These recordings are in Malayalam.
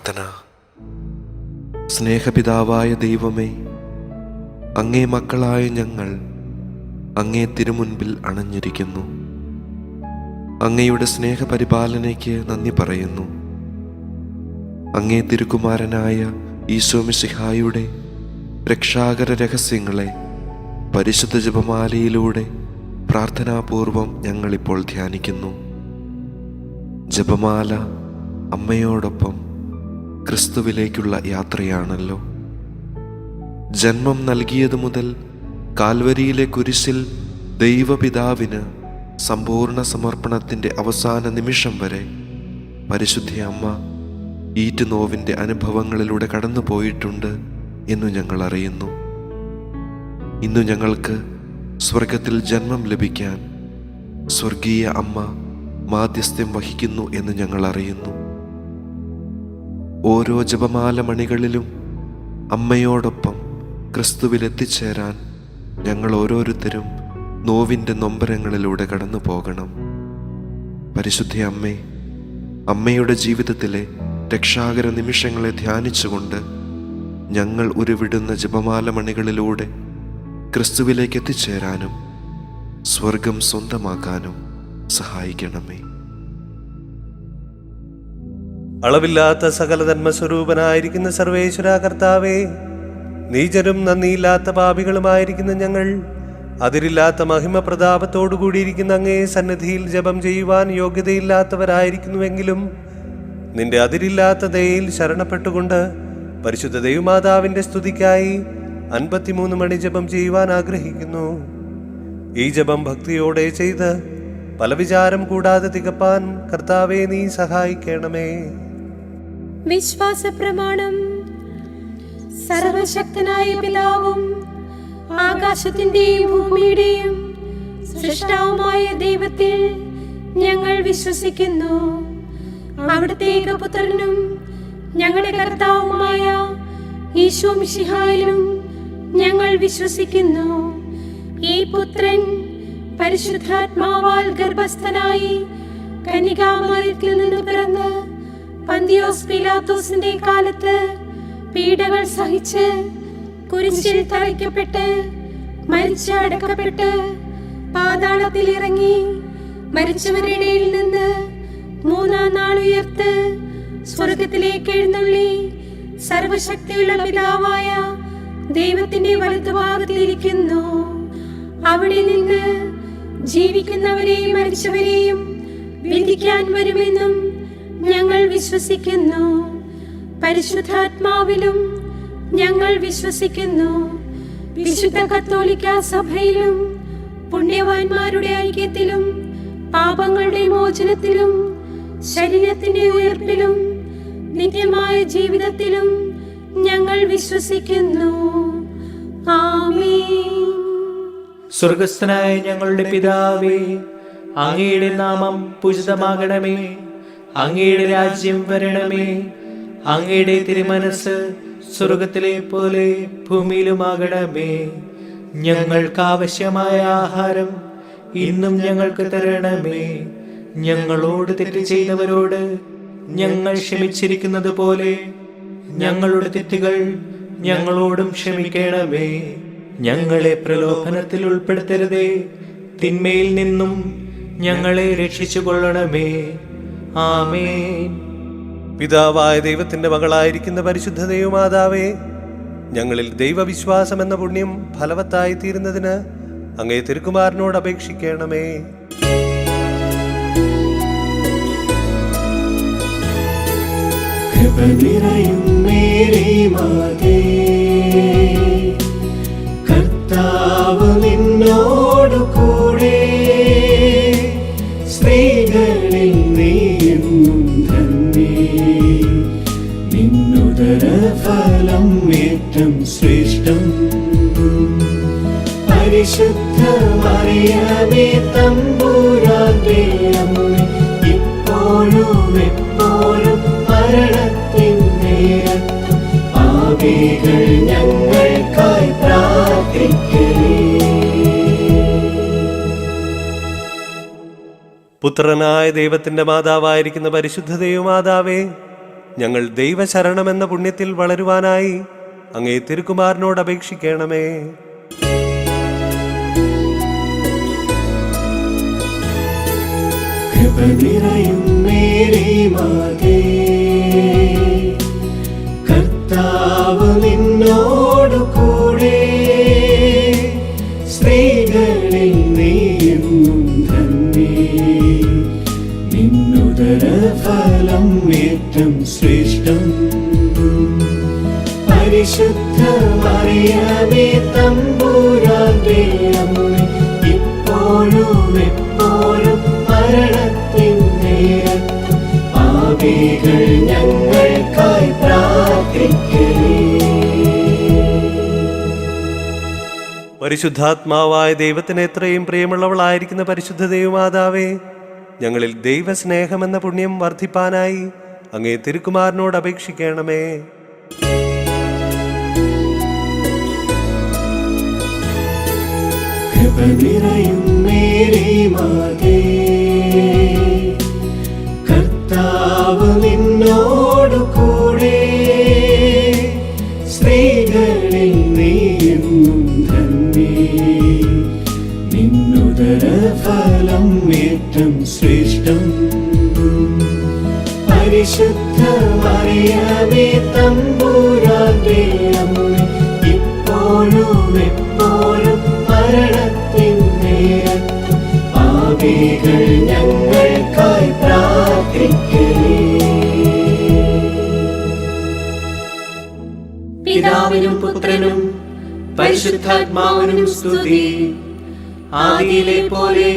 പ്രാർത്ഥന. സ്നേഹപിതാവായ ദൈവമേ, അങ്ങേ മക്കളായ ഞങ്ങൾ അങ്ങേ തിരുമുൻപിൽ അണഞ്ഞിരിക്കുന്നു. അങ്ങയുടെ സ്നേഹപരിപാലനയ്ക്ക് നന്ദി പറയുന്നു. അങ്ങേ തിരുക്കുമാരനായ ഈശോ മിശിഹായുടെ രക്ഷാകര രഹസ്യങ്ങളെ പരിശുദ്ധ ജപമാലയിലൂടെ പ്രാർത്ഥനാപൂർവം ഞങ്ങളിപ്പോൾ ധ്യാനിക്കുന്നു. ജപമാല അമ്മയോടൊപ്പം ക്രിസ്തുവിലേക്കുള്ള യാത്രയാണല്ലോ. ജന്മം നൽകിയതു മുതൽ കാൽവരിയിലെ കുരിശിൽ ദൈവപിതാവിന് സമ്പൂർണ്ണ സമർപ്പണത്തിൻ്റെ അവസാന നിമിഷം വരെ പരിശുദ്ധ അമ്മ ഈറ്റുനോവിൻ്റെ അനുഭവങ്ങളിലൂടെ കടന്നുപോയിട്ടുണ്ട് എന്നു ഞങ്ങൾ അറിയുന്നു. ഇന്നു ഞങ്ങൾക്ക് സ്വർഗത്തിൽ ജന്മം ലഭിക്കാൻ സ്വർഗീയ അമ്മ മാധ്യസ്ഥ്യം വഹിക്കുന്നു എന്ന് ഞങ്ങൾ അറിയുന്നു. ഓരോ ജപമാല മണികളിലും അമ്മയോടൊപ്പം ക്രിസ്തുവിൽ എത്തിച്ചേരാൻ ഞങ്ങൾ ഓരോരുത്തരും നോവിൻ്റെ നൊമ്പരങ്ങളിലൂടെ കടന്നു പോകണം. പരിശുദ്ധ അമ്മേ, അമ്മയുടെ ജീവിതത്തിലെ രക്ഷാകര നിമിഷങ്ങളെ ധ്യാനിച്ചുകൊണ്ട് ഞങ്ങൾ ഉരുവിടുന്ന ജപമാല മണികളിലൂടെ ക്രിസ്തുവിലേക്ക് എത്തിച്ചേരാനും സ്വർഗം സ്വന്തമാക്കാനും സഹായിക്കണമേ. അളവില്ലാത്ത സകല ധർമ്മസ്വരൂപനായിരിക്കുന്ന സർവേശ്വര കർത്താവേ, നീചരും നന്ദിയില്ലാത്ത പാപികളുമായിരിക്കുന്ന ഞങ്ങൾ അതിരില്ലാത്ത മഹിമ പ്രതാപത്തോടുകൂടിയിരിക്കുന്ന അങ്ങേ സന്നിധിയിൽ ജപം ചെയ്യുവാൻ യോഗ്യതയില്ലാത്തവരായിരിക്കുന്നുവെങ്കിലും നിന്റെ അതിരില്ലാത്ത ദയയിൽ ശരണപ്പെട്ടുകൊണ്ട് പരിശുദ്ധ ദൈവമാതാവിൻ്റെ സ്തുതിക്കായി 53 മണി ജപം ചെയ്യുവാൻ ആഗ്രഹിക്കുന്നു. ഈ ജപം ഭക്തിയോടെ ചെയ്ത് പല വിചാരം കൂടാതെ തികപ്പാൻ കർത്താവേ നീ സഹായിക്കണമേ. വിശ്വാസ പ്രമാണം. സർവശക്തനായ പിതാവും ആകാശത്തിന്റെയും ഭൂമിയുടെയും സൃഷ്ടാവുമായ ദൈവത്തിൽ ഞങ്ങൾ വിശ്വസിക്കുന്നു. അവിടുത്തെ ഏകപുത്രനും ഞങ്ങളുടെ കർത്താവുമായ ഈശോ മിശിഹായിലും ഞങ്ങൾ വിശ്വസിക്കുന്നു. ഈ പുത്രൻ പരിശുദ്ധാത്മാവാൽ ഗർഭസ്ഥനായി കന്യകാമറിയത്തിൽ നിന്ന് പിറന്ന് പന്തിയോസ് പീലാത്തോസിന്റെ കാലത്ത് പീഡകൾ സഹിച്ച് കുരിശിൽ തറയ്ക്കപ്പെട്ട് മരിച്ച് അടക്കപ്പെട്ട് പാതാളത്തിൽ ഇറങ്ങി മരിച്ചവരുടെ ഇടയിൽ നിന്ന് 3-ാം നാൾ ഉയർത്ത് സ്വർഗത്തിലേക്ക് എഴുന്നള്ളി സർവശക്തിയുള്ള പിതാവായ ദൈവത്തിന്റെ വലതുഭാഗത്തിലിരിക്കുന്നു. അവിടെ നിന്ന് ജീവിക്കുന്നവരെയും മരിച്ചവരെയും വിധിക്കാൻ വരുമെന്നും ഞങ്ങൾ വിശ്വസിക്കുന്നു. പരിശുദ്ധാത്മാവിലും ഞങ്ങൾ വിശ്വസിക്കുന്നു. വിശുദ്ധ കത്തോലിക്ക സഭയിലും പുണ്യവാന്മാരുടെ ഐക്യത്തിലും പാപങ്ങളുടെ മോചനത്തിലും ശരീരത്തിന്റെ ഉയർപ്പിലും നിത്യമായ ജീവിതത്തിലും ഞങ്ങൾ വിശ്വസിക്കുന്നു. ആമേൻ. സ്വർഗസ്ഥനായ ഞങ്ങളുടെ പിതാവേ, അങ്ങയുടെ നാമം പൂജിതമാകണമേ. അങ്ങയുടെ രാജ്യം വരണമേ. അങ്ങയുടെ തിരുമനസ് സ്വർഗത്തിലെ പോലെ ഭൂമിയിലുമാകണമേ. ഞങ്ങൾക്ക് ആവശ്യമായ ആഹാരം ഇന്നും ഞങ്ങൾക്ക് തരണമേ. ഞങ്ങളോട് തെറ്റ് ചെയ്തവരോട് ഞങ്ങൾ ക്ഷമിച്ചിരിക്കുന്നത് പോലെ ഞങ്ങളുടെ തെറ്റുകൾ ഞങ്ങളോടും ക്ഷമിക്കണമേ. ഞങ്ങളെ പ്രലോഭനത്തിൽ ഉൾപ്പെടുത്തരുതേ, തിന്മയിൽ നിന്നും ഞങ്ങളെ രക്ഷിച്ചു കൊള്ളണമേ. ആമേൻ. പിതാവായ ദൈവത്തിന്റെ മകളായിരിക്കുന്ന പരിശുദ്ധ ദൈവമാതാവേ, ഞങ്ങളിൽ ദൈവവിശ്വാസം എന്ന പുണ്യം ഫലവത്തായി തീരുന്നതിന് അങ്ങേ തിരുക്കുമാരനോട് അപേക്ഷിക്കണമേ. കർത്താവ് നിന്നോടു കൂടെ, സ്ത്രീകളിൽ നീയെന്നും ധന്യേ. നിന്നുദര ഫലം ഏറ്റം ശ്രേഷ്ഠം. പരിശുദ്ധ മറിയമേ തമ്പുരാന്റെ അമ്മേ, ഇപ്പോഴും എപ്പോഴും മരണത്തിൻ നേരത്തും പാപികൾ ഞങ്ങൾക്കായി പ്രാർത്ഥിക്കണേ. പുത്രനായ ദൈവത്തിന്റെ മാതാവായിരിക്കുന്ന പരിശുദ്ധ ദൈവമാതാവേ, ഞങ്ങൾ ദൈവശരണമെന്ന പുണ്യത്തിൽ വളരുവാനായി അങ്ങേ തിരുക്കുമാരനോട് അപേക്ഷിക്കണമേ. കൃപ നിറയും മേരി മാതേ, കർത്താവ് നിന്നോടു കൂടെ, സ്ത്രീകളിൽ നീയെന്നും ധന്യേ, നിന്നുദര ഫലം ഏറ്റം ശ്രേഷ്ഠം. പരിശുദ്ധ മറിയമേ തമ്പുരാന്റെ അമ്മേ, ഇപ്പോഴും എപ്പോഴും മരണത്തിൻ നേരത്തും പാപികൾ ഞങ്ങൾക്കായി പ്രാർത്ഥിക്കണേ. പരിശുദ്ധാത്മാവായ ദൈവത്തിന് എത്രയും പ്രിയമുള്ളവളായിരിക്കുന്ന പരിശുദ്ധ ദൈവമാതാവേ, ഞങ്ങളിൽ ദൈവസ്നേഹമെന്ന പുണ്യം വർദ്ധിപ്പാനായി അങ്ങേ തിരുക്കുമാരനോട് അപേക്ഷിക്കണമേ. കൃപ നിറയും മേരി മാതേ, കർത്താവ് നിന്നോടു കൂടെ, സ്ത്രീകളിൽ നീയെന്നും ധന്യേ, നിന്നുദര ഫലം ഏറ്റം ശ്രേഷ്ഠം. പരിശുദ്ധ മറിയമേ തമ്പുരാന്റെ അമ്മേ, ഇപ്പോഴും എപ്പോഴും മരണത്തിൻ നേരത്തും പാപികൾ ഞങ്ങൾക്കായി പ്രാർത്ഥിക്കണേ. പിതാവിനും പുത്രനും പരിശുദ്ധാത്മാവിനും സ്തുതി. ആദിയിലെ പോലെ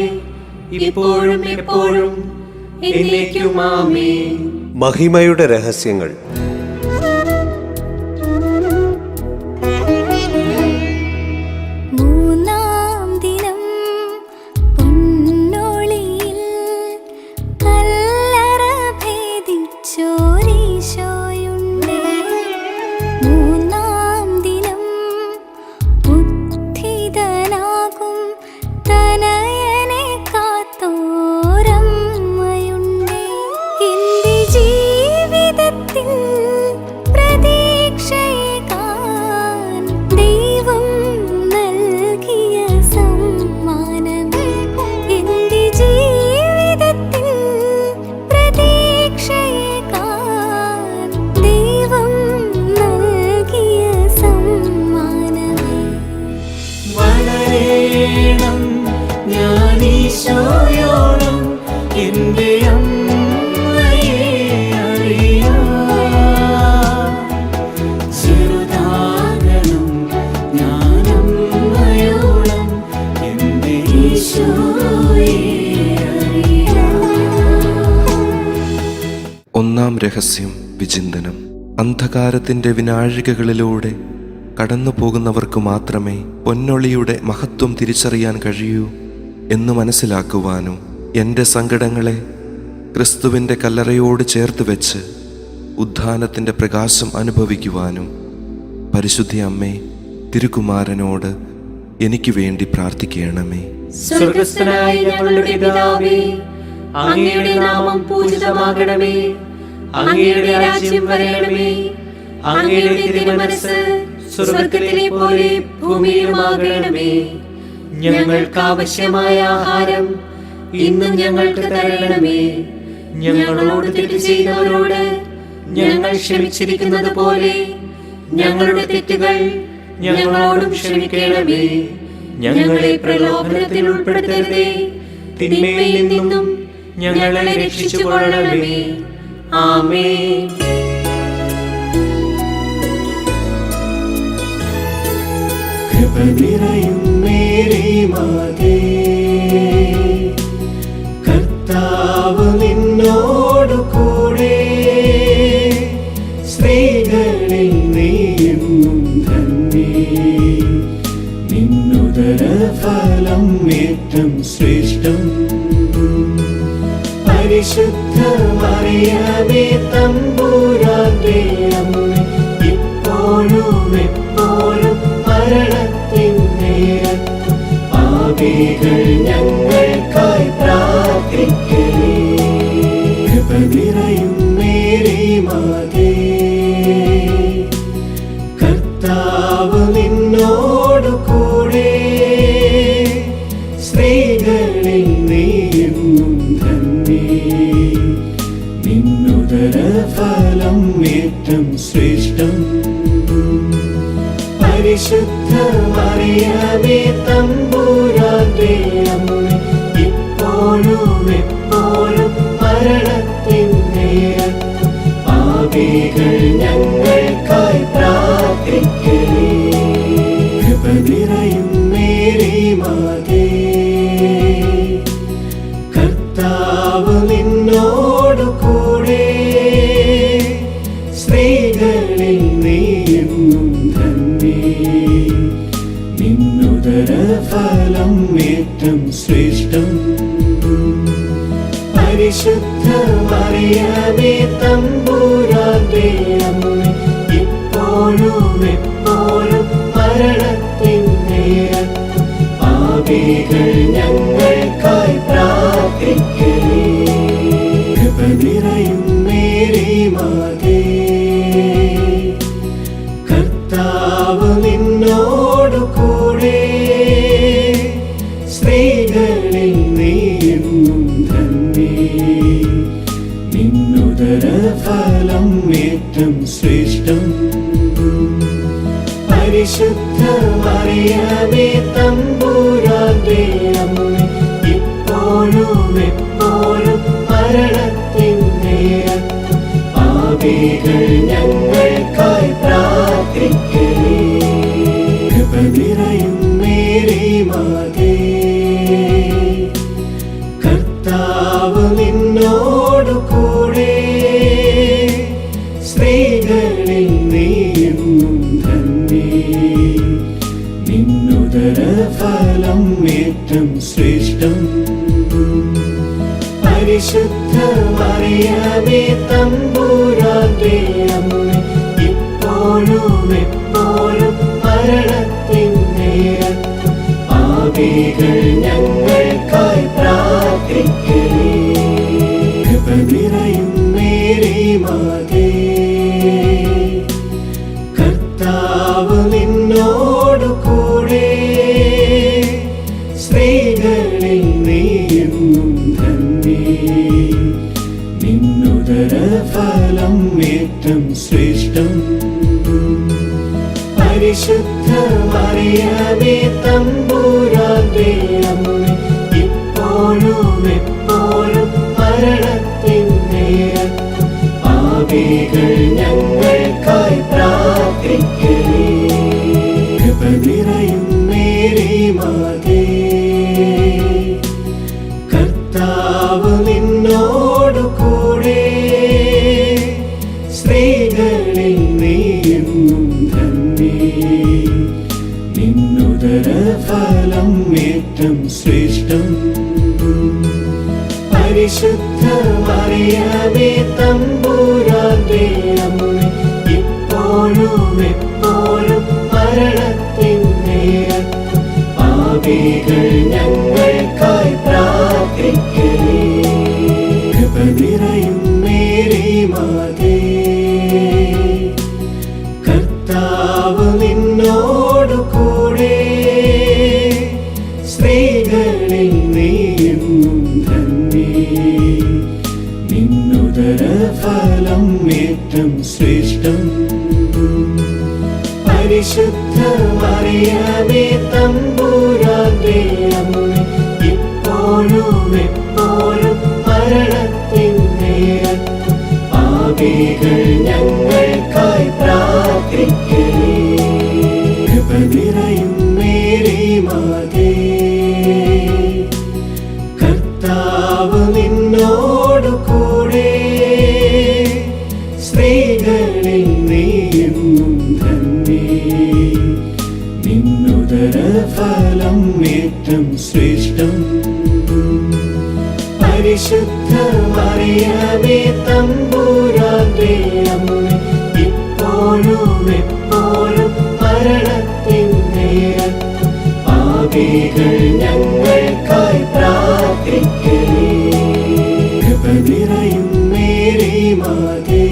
ഇപ്പോഴും എപ്പോഴും എന്നേക്കും ആമേൻ. മഹിമയുടെ രഹസ്യങ്ങൾ. ഒന്നാം രഹസ്യം വിചിന്തനം. അന്ധകാരത്തിൻ്റെ വിനാഴികകളിലൂടെ കടന്നു പോകുന്നവർക്ക് മാത്രമേ പൊന്നൊളിയുടെ മഹത്വം തിരിച്ചറിയാൻ കഴിയൂ എന്ന് മനസ്സിലാക്കുവാനും എൻ്റെ സങ്കടങ്ങളെ ക്രിസ്തുവിൻ്റെ കല്ലറയോട് ചേർത്ത് വെച്ച് ഉദ്ധാനത്തിൻ്റെ പ്രകാശം അനുഭവിക്കുവാനും പരിശുദ്ധ അമ്മേ തിരുക്കുമാരനോട് എനിക്ക് വേണ്ടി പ്രാർത്ഥിക്കണമേ. സ്വർഗ്ഗസ്ഥനായ ഞങ്ങളുടെ പിതാവേ, അങ്ങയുടെ നാമം പൂജിതമാകണമേ. അങ്ങയുടെ രാജ്യം വരണമേ. അങ്ങയുടെ തിരുമനസ്സ് സ്വർഗ്ഗത്തിലെ പോലെ ഭൂമിയിലുമാകണമേ. ഞങ്ങൾക്ക് ആവശ്യമായ ആഹാരം ഇന്നും ഞങ്ങൾക്ക് തരണമേ. ഞങ്ങളോട് തെറ്റ് ചെയ്തവരോട് ഞങ്ങൾ ക്ഷമിച്ചിരിക്കുന്നത് പോലെ ഞങ്ങളുടെ തെറ്റുകൾ ഞങ്ങളോടും ക്ഷമിക്കണമേ. ഞങ്ങളെ പ്രലോഭനത്തിൽ ഉൾപ്പെടുത്തരുതേ, തിന്മയിൽ നിന്നും ഞങ്ങളെ രക്ഷിച്ചുകൊള്ളണമേ. ആമേൻ. കൃപ നിറയും മേരി മാതേ, കർത്താവ് നിന്നോടു കൂടെ, സ്ത്രീകളിൽ നീയെന്നും ധന്യേ, നിന്നുദര ഫലം ഏറ്റം ശ്രേഷ്ഠം. പരിശുദ്ധ മറിയമേ തമ്പുരാന്റെ അമ്മേ, ഇപ്പോഴും എപ്പോഴും മരണത്തിൻ നേരത്തും പാപികൾ ഞങ്ങൾക്കായി പ്രാർത്ഥിക്കണേ. കൃപ നിറയും മേരി മാതേ, കർത്താവ് നിന്നോടു കൂടെ, സ്ത്രീകളിൽ നീയെന്നും ധന്യേ. നിന്നുദര ഫലം ഏറ്റം ശ്രേഷ്ഠം. പരിശുദ്ധ മറിയമേ തമ്പുരാന്റെ അമ്മേ, ഇപ്പോഴും എപ്പോഴും മരണത്തിൻ നേരത്തും പാപികൾ ഞങ്ങൾക്കായി പ്രാർത്ഥിക്കണേ. കൃപ നിറയും മേരി മാതേ, കർത്താവ് നിന്നോടു കൂടെ, സ്ത്രീകളിൽ നീയെന്നും ധന്യേ. നിന്നുദര ഫലം ഏറ്റം ശ്രേഷ്ഠം. പരിശുദ്ധ മറിയമേ തമ്പുരാന്റെ അമ്മേ, ഇപ്പോഴും എപ്പോഴും മരണത്തിൻ നേരത്തും പാപികൾ ഞങ്ങൾക്കായി പ്രാർത്ഥിക്കണേ. കൃപ നിറയും മേരി മാതേ, കർത്താവ് നിന്നോടു കൂടെ, സ്ത്രീകളിൽ നീയെന്നും ധന്യേ. നിന്നുദര ഫലം ഏറ്റം ശ്രേഷ്ഠം. പരിശുദ്ധ മറിയമേ തമ്പുരാന്റെ അമ്മേ, ഇപ്പോഴും എപ്പോഴും മരണത്തിൻ നേരത്തും പാപികൾ ഞങ്ങൾക്കായി പ്രാർത്ഥിക്കണേ. കൃപ നിറയും മേരി മാതേ, കർത്താവ് നിന്നോടു കൂടെ, സ്ത്രീകളിൽ നീയെന്നും ധന്യേ. നിന്നുദര ഫലം ഏറ്റം ശ്രേഷ്ഠം. പരിശുദ്ധ മറിയമേ തമ്പുരാന്റെ അമ്മേ, ഇപ്പോഴും എപ്പോഴും മരണത്തിൻ നേരത്തും പാപികൾ ഞങ്ങൾക്കായി പ്രാർത്ഥിക്കണേ. കൃപ നിറയും മേരി മാതേ, കർത്താവ് നിന്നോടു കൂടെ, സ്ത്രീകളിൽ നീയെന്നും ധന്യേ. നിന്നുദര ഫലം ഏറ്റം ശ്രേഷ്ഠം. പരിശുദ്ധ മറിയമേ തമ്പുരാന്റെ അമ്മേ, ഇപ്പോഴും എപ്പോഴും മരണത്തിൻ നേരത്തും പാപികൾ ഞങ്ങൾക്കായി പ്രാർത്ഥിക്കണേ. കൃപ നിറയും മേരി മാതേ, കർത്താവ് നിന്നോടു കൂടെ, സ്ത്രീകളിൽ നീയെന്നും ധന്യേ. നിന്നുദര ഫലം ഏറ്റം ശ്രേഷ്ഠം. പരിശുദ്ധ മറിയമേ തമ്പുരാന്റെ അമ്മേ, ഇപ്പോഴും എപ്പോഴും മരണത്തിൻ നേരത്തും പാപികൾ ഞങ്ങൾക്കായി പ്രാർത്ഥിക്കണേ. കൃപ നിറയും മേരി മാതേ, കർത്താവ് നിന്നോടു കൂടെ, സ്ത്രീകളിൽ നീയെന്നും ധന്യേ. നിന്നുദര ഫലം ഏറ്റം ശ്രേഷ്ഠം. പരിശുദ്ധ മറിയമേ തമ്പുരാന്റെ അമ്മേ, ഇപ്പോഴും എപ്പോഴും മരണത്തിൻ നേരത്തും പാപികൾ ഞങ്ങൾക്കായി പ്രാർത്ഥിക്കണേ. കൃപ നിറയും മേരി മാതേ, കർത്താവ് നിന്നോടു കൂടെ, സ്ത്രീകളിൽ നീയെന്നും ധന്യേ. നിന്നുദര ഫലം ഏറ്റം ശ്രേഷ്ഠം. പരിശുദ്ധ മറിയമേ തമ്പുരാന്റെ അമ്മേ, ഇപ്പോഴും എപ്പോഴും മരണത്തിൻ നേരത്തും പാപികൾ ഞങ്ങൾക്കായി പ്രാർത്ഥിക്കണേ. കൃപ നിറയും മേരി മാതേ,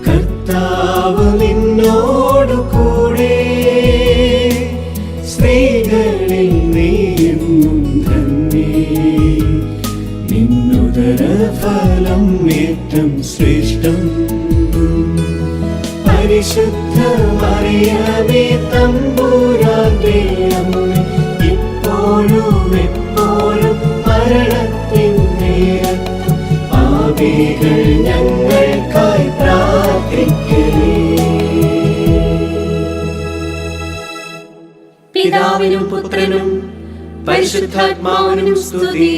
കർത്താവ് നിന്നോട് മറിയമേ തമ്പുരാന്റെ അമ്മേ, ഇപ്പോഴും എപ്പോഴും മരണത്തിൻ നേരത്തും പാപികൾ ഞങ്ങൾക്കായി പ്രാർത്ഥിക്കണേ. പിതാവിനും പുത്രനും പരിശുദ്ധാത്മാവിനും സ്തുതി.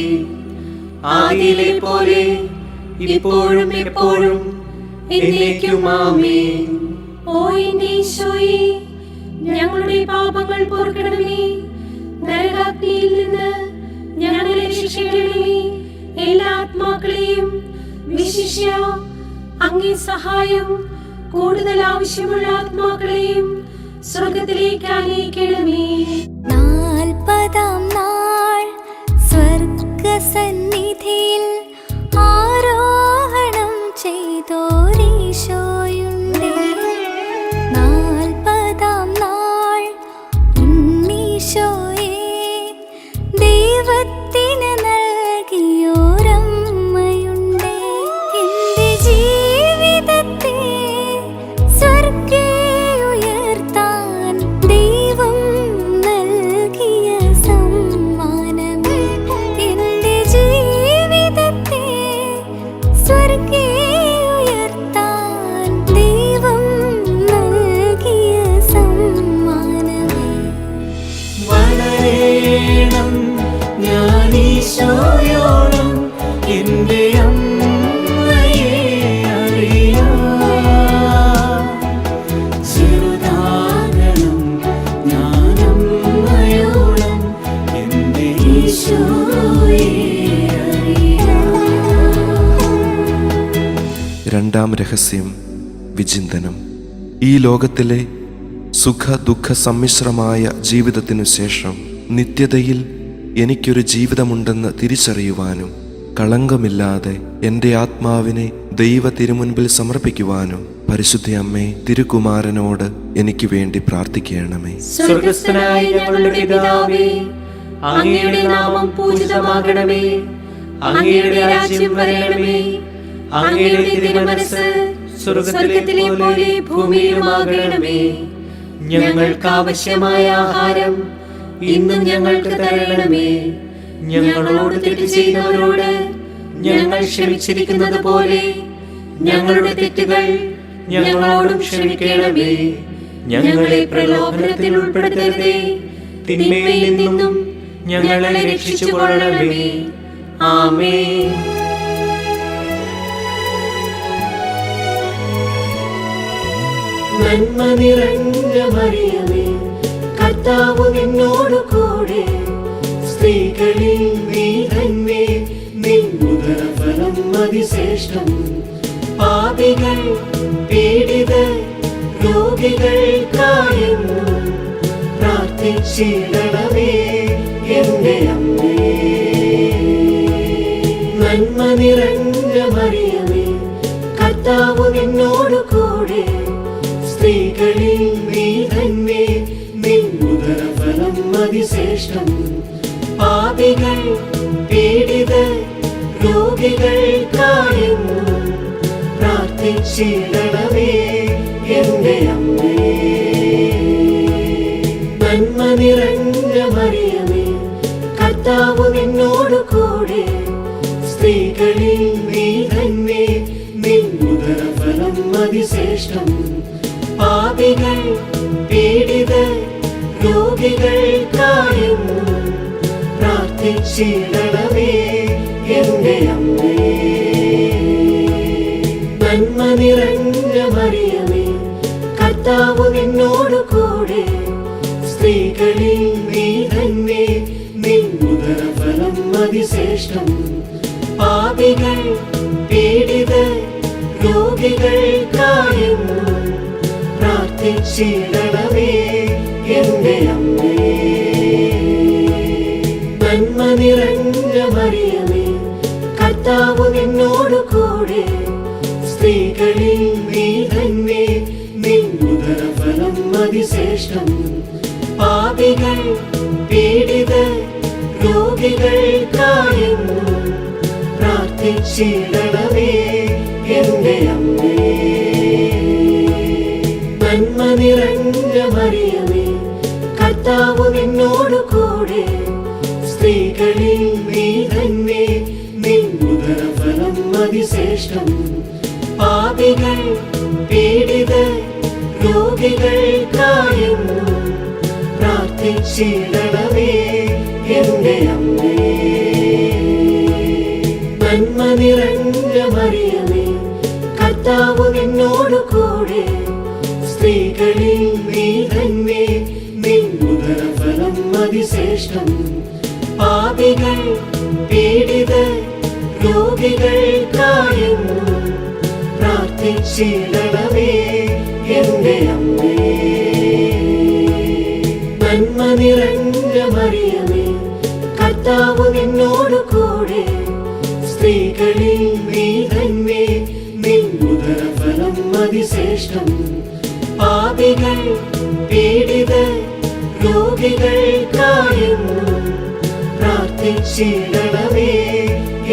ആദിയിലെ പോലെ ഇപ്പോഴും എപ്പോഴും എന്നേക്കും ആമേൻ. ഓ എന്റെ ഈശോയേ, ഞങ്ങളുടെ പാപങ്ങൾ പൊറുക്കണമേ, നരകാഗ്നിയിൽ നിന്ന് ഞങ്ങളെ രക്ഷിക്കണമേ. എല്ലാ ആത്മാക്കളെയും വിശിഷ്യ അങ്ങേ സഹായം കൂടുതൽ ആവശ്യമുള്ള ആത്മാക്കളെയും സ്വർഗത്തിലേക്ക് ആനയിക്കണമേ. 40-ാം നാൾ സ്വർഗസന്നിധിയിൽ ആരോഹണം ചെയ്തോരീശോയുണ്ടേ. 40-ാം നാൾ ഉണ്ണീശോയെ ദൈവത്തിന് നൽകിയോരമ്മയുണ്ടേ. എന്റെ ജീവിതത്തെ സ്വർഗേ ഉയർത്താൻ ദൈവം നൽകിയ സമ്മാനമേ. എന്റെ ജീവിതത്തെ സ്വർഗേ ഉയർത്താൻ ദൈവം നൽകിയ സമ്മാനമേ. വളരേണം ഞാൻ ഈശോയോളം എന്റെ അമ്മയെ അറിയാം. ചെറുതാകണം ഞാൻ അമ്മയോളം എന്റെ ഈശോയെ അറിയാം. രണ്ടാം രഹസ്യം വിചിന്തനം. ഈ ലോകത്തിലെ സുഖ ദുഃഖ സമ്മിശ്രമായ ജീവിതത്തിനു ശേഷം നിത്യതയിൽ എനിക്കൊരു ജീവിതമുണ്ടെന്ന് തിരിച്ചറിയുവാനും കളങ്കമില്ലാതെ എൻ്റെ ആത്മാവിനെ ദൈവ തിരുമുൻപിൽ സമർപ്പിക്കുവാനും പരിശുദ്ധ അമ്മേ തിരുകുമാരനോട് എനിക്ക് വേണ്ടി പ്രാർത്ഥിക്കണമേ. സ്വർഗസ്ഥനായ ഞങ്ങളുടെ പിതാവേ, അങ്ങയുടെ നാമം പൂജിതമാകണമേ. അങ്ങയുടെ രാജ്യം വരണമേ. അങ്ങയുടെ തിരുമനസ്സ് സ്വർഗത്തിലെ പോലെ ഭൂമിയിലുമാകണമേ. ഞങ്ങൾക്ക് ആവശ്യമായ ആഹാരം ഇന്നും ഞങ്ങൾക്ക് തരണമേ. ഞങ്ങളോട് തെറ്റ് ചെയ്തവരോട് ഞങ്ങൾ ക്ഷമിച്ചിരിക്കുന്നത് പോലെ ഞങ്ങളുടെ തെറ്റുകൾ ഞങ്ങളോടും ക്ഷമിക്കണമേ. ഞങ്ങളെ പ്രലോഭനത്തിൽ ഉൾപ്പെടുത്തരുതേ, തിന്മയിൽ നിന്നും ഞങ്ങളെ രക്ഷിച്ചുകൊള്ളണമേ. ആമേൻ. നന്മ നിറഞ്ഞ മറിയമേ, കർത്താവ് നിന്നോട് കൂടെ, സ്ത്രീകളിൽ നീ തന്നെ, നിൻ ഉദരഫലം അതിശ്രേഷ്ഠം. പാപികൾ പീഡിതർ രോഗികൾക്കായെന്നും പ്രാർത്ഥിച്ചിടണമേ എന്റെ അമ്മേ. നന്മ നിറഞ്ഞ മറിയമേ, കർത്താവ് നിന്നോട് കൂടെ, സ്ത്രീകളിൽ നീ തന്നെ, നിൻ ഉദരഫലം അതിശ്രേഷ്ഠം. പാപികൾ പീഡിതർ രോഗികൾക്കായെന്നും പ്രാർത്ഥിച്ചിടണമേ എന്റെ അമ്മേ. നന്മ നിറഞ്ഞ മറിയമേ, കർത്താവ് നിന്നോട് കൂടെ, സ്ത്രീകളിൽ നീ തന്നെ, നിൻ ഉദരഫലം അതിശ്രേഷ്ഠം. പാപികൾ പീഡിതർ രോഗികൾക്കായെന്നും പ്രാർത്ഥിച്ചിടണമേ എന്റെ അമ്മേ. നന്മ നിറഞ്ഞ മറിയമേ, കർത്താവ് നിന്നോട് കൂടെ, സ്ത്രീകളിൽ നീ തന്നെ, നിൻ ഉദരഫലം അതിശ്രേഷ്ഠം. പാപികൾ പീഡിതർ രോഗികൾക്കായെന്നും പ്രാർത്ഥിച്ചിടണമേ എന്റെ അമ്മേ. നന്മ നിറഞ്ഞ മറിയമേ, കർത്താവ് നിന്നോട് കൂടെ, സ്ത്രീകളിൽ നീ തന്നെ, നിൻ ഉദരഫലം അതിശ്രേഷ്ഠം. പാപികൾ പീഡിതർ രോഗികൾക്കായെന്നും പ്രാർത്ഥിച്ചിടണമേ എന്റെ അമ്മേ. നന്മ നിറഞ്ഞ മറിയമേ, കർത്താവ് നിന്നോട് കൂടെ, സ്ത്രീകളിൽ നീ തന്നെ, നിൻ ഉദരഫലം അതിശ്രേഷ്ഠം. പാപികൾ, പീഡിതർ, രോഗികൾക്കായെന്നും പ്രാർത്ഥിച്ചിടണമേ എന്റെ അമ്മേ. നന്മ നിറഞ്ഞ മറിയമേ, കർത്താവ് നിന്നോട് കൂടെ, സ്ത്രീകളിൽ നീ തന്നെ, നിൻ ഉദരഫലം അതിശ്രേഷ്ഠം. പാപികൾ, പീഡിതർ, രോഗികൾക്കായെന്നും പ്രാർത്ഥിച്ചിടണമേ എന്റെ അമ്മേ. നന്മ നിറഞ്ഞ മറിയമേ, കർത്താവ് നിന്നോട് കൂടെ, സ്ത്രീകളിൽ നീ തന്നെ, നിൻ ഉദരഫലം അതിശ്രേഷ്ഠം. പാപികൾ, പീഡിതർ, രോഗികൾക്കായെന്നും പ്രാർത്ഥിച്ചിടണമേ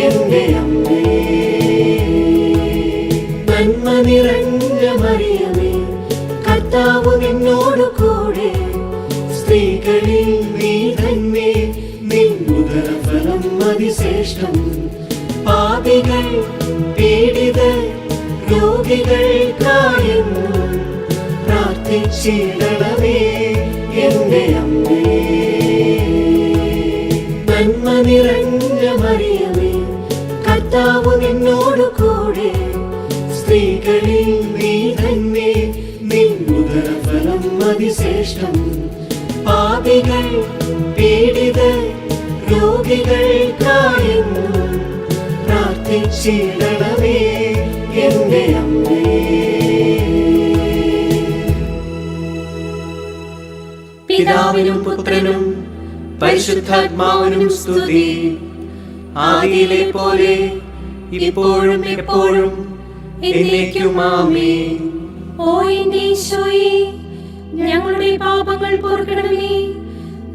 എന്റെ അമ്മേ. നന്മ നിറഞ്ഞ മറിയമേ, കർത്താവ് നിന്നോട് കൂടെ, സ്ത്രീകളിൽ നീ തന്നെ, നിൻ ഉദരഫലം അതിശ്രേഷ്ഠം. പാപികൾ, പീഡിതർ, രോഗികൾക്കായെന്നും പ്രാർത്ഥിച്ചിടണമേ എന്റെ അമ്മേ. നന്മ നിറഞ്ഞ മറിയമേ, കർത്താവ് നിന്നോട് കൂടെ, സ്ത്രീകളിൽ നീ തന്നെ, നിൻ ഉദരഫലം അതിശ്രേഷ്ഠം. പാപികൾ, പീഡിതർ, രോഗികൾക്കായെന്നും പ്രാർത്ഥിച്ചിടണമേ എന്റെ അമ്മേ. പിതാവിനും പുത്രനും പരിശുദ്ധാത്മാവിനും സ്തുതി. ആദിയിലെ പോലെ ഇപ്പോഴും എപ്പോഴും എന്നേക്കും ആമേൻ. ഓ എന്റെ ഈശോയെ, ഞങ്ങളുടെ പാപങ്ങൾ പൊറുക്കണമേ,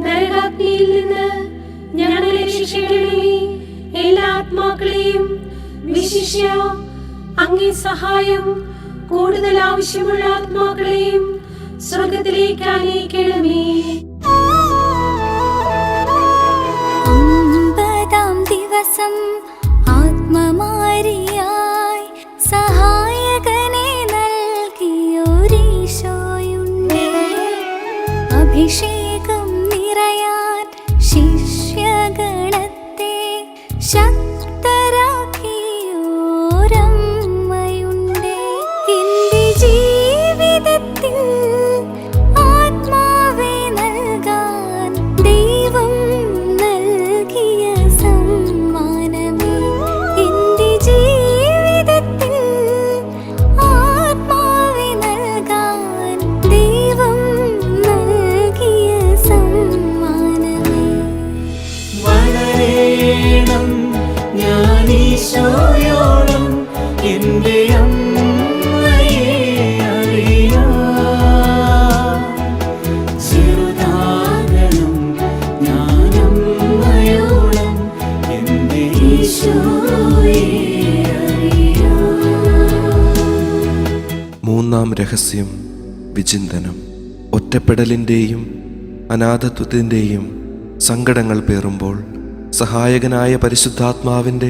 നരകാഗ്നിയിൽ നിന്ന് ഞങ്ങളെ രക്ഷിക്കണമേ. എല്ലാ ആത്മാക്കളെയും വിശിഷ്യ അങ്ങേ സഹായം കൂടുതൽ ആവശ്യമുള്ള ആത്മാക്കളെയും സ്വർഗത്തിലേക്ക് ആനയിക്കണമേ. 50-ാം ദിവസം ആത്മമാരിയായി സഹായകനെ നൽകിയൊരീശോയുണ്ടേ. അഭിഷേകം നിറയാൻ ശിഷ്യഗണത്തെ ശക്തരാക്കിയോരമ്മയുണ്ടേ. എന്റെ ജീവിതത്തിൽ ആത്മാവെ നൽകാൻ ദൈവം നൽകിയ സമ്മാനമേ. എന്റെ ജീവിതത്തിൽ ആത്മാവെ നൽകാൻ ദൈവം നൽകിയ സമ്മാനമേ. വളരേണം ഞാൻ ഈശോയോളം എന്റെ അമ്മയെ അറിയാം. ചെറുതാകണം ഞാൻ അമ്മയോളം എന്റെ ഈശോയെ അറിയാം. മൂന്നാം രഹസ്യം വിചിന്തനം. ഒറ്റപ്പെടലിൻ്റെയും അനാഥത്വത്തിൻ്റെയും സങ്കടങ്ങൾ പേറുമ്പോൾ സഹായകനായ പരിശുദ്ധാത്മാവിൻ്റെ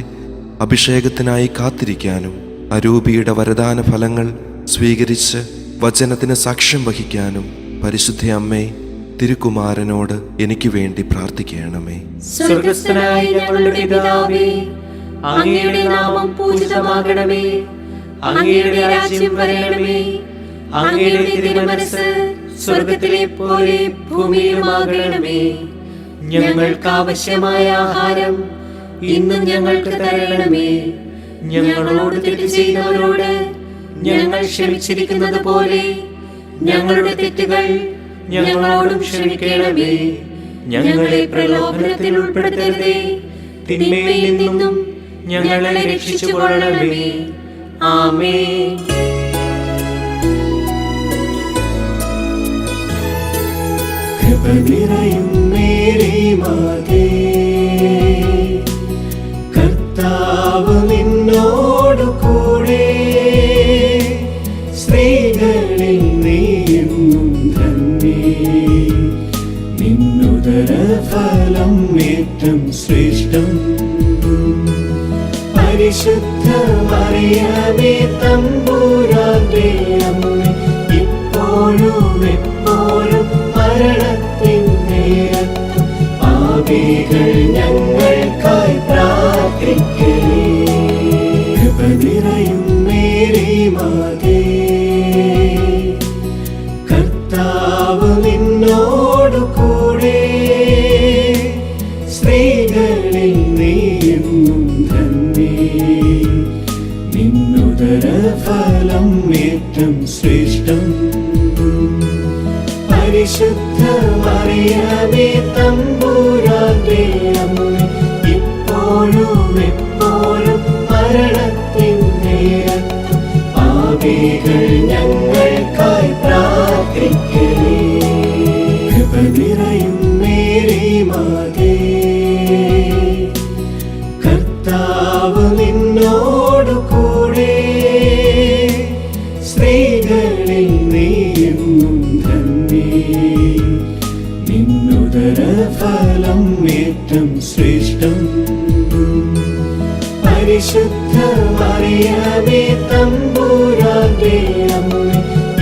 അഭിഷേകത്തിനായി കാത്തിരിക്കാനും അരൂപിയുടെ വരദാന ഫലങ്ങൾ സ്വീകരിച്ച് വചനത്തിന് സാക്ഷ്യം വഹിക്കാനും പരിശുദ്ധ അമ്മേ, തിരുക്കുമാരനോട് എനിക്ക് വേണ്ടി പ്രാർത്ഥിക്കണമേ. സ്വർഗസ്ഥനായ ഞങ്ങളുടെ പിതാവേ, അങ്ങയുടെ നാമം പൂജിതമാകണമേ. അങ്ങയുടെ രാജ്യം വരണമേ. അങ്ങയുടെ തിരുമനസ്സ് സ്വർഗത്തിലെ പോലെ ഭൂമിയിലുമാകണമേ. ഞങ്ങൾക്ക് ആവശ്യമായ ആഹാരം ഇന്നും ഞങ്ങൾക്ക് തരണമേ. ഞങ്ങളോട് തെറ്റ് ചെയ്യുന്നവരോട് ഞങ്ങൾ ക്ഷമിച്ചിരിക്കുന്നത് പോലെ ഞങ്ങളുടെ തെറ്റുകൾ ഞങ്ങളോടും ക്ഷമിക്കണമേ. ഞങ്ങളെ പ്രലോഭനത്തിൽ ഉൾപ്പെടുത്തരുതേ, തിന്മയിൽ നിന്നും ഞങ്ങളെ രക്ഷിച്ചുകൊള്ളണമേ. ആമേൻ. കൃപ നിറയും മേരി മാതേ, കർത്താവ് നിന്നോടു കൂടെ, സ്ത്രീകളിൽ നീയും ശ്രേഷ്ഠം. പരിശുദ്ധ മറിയമേ തമ്പുരാന്റെ അമ്മേ, ഇപ്പോഴും എപ്പോഴും മരണത്തിൻ നേരത്തും പാപികൾ ഞങ്ങൾക്കായി പ്രാർത്ഥിക്കണേ. കൃപ നിറയും മേരി മാതേ, കർത്താവ് നിന്നോടു കൂടെ, സ്ത്രീകളിൽ നീയെന്നും ധന്യേ. നിന്നുദര ഫലം ഏറ്റവും ശ്രേഷ്ഠം. പരിശുദ്ധ മറിയമേ തമ്പുരാന്റെ അമ്മേ, ഇപ്പോഴും എപ്പോഴും മരണത്തിൻ നേരത്തും പാപികൾ ഞങ്ങൾക്കായി പ്രാർത്ഥിക്കണേ. കൃപ നിറയും മേരി മാതേ, കർത്താവ് നിന്നോടു കൂടെ, സ്ത്രീകളിൽ നീയെന്നും ധന്യേ. നിന്നുദര ഫലം ഏറ്റവും ശ്രേഷ്ഠം. പരിശുദ്ധ മറിയമേ തമ്പുരാന്റെ അമ്മേ,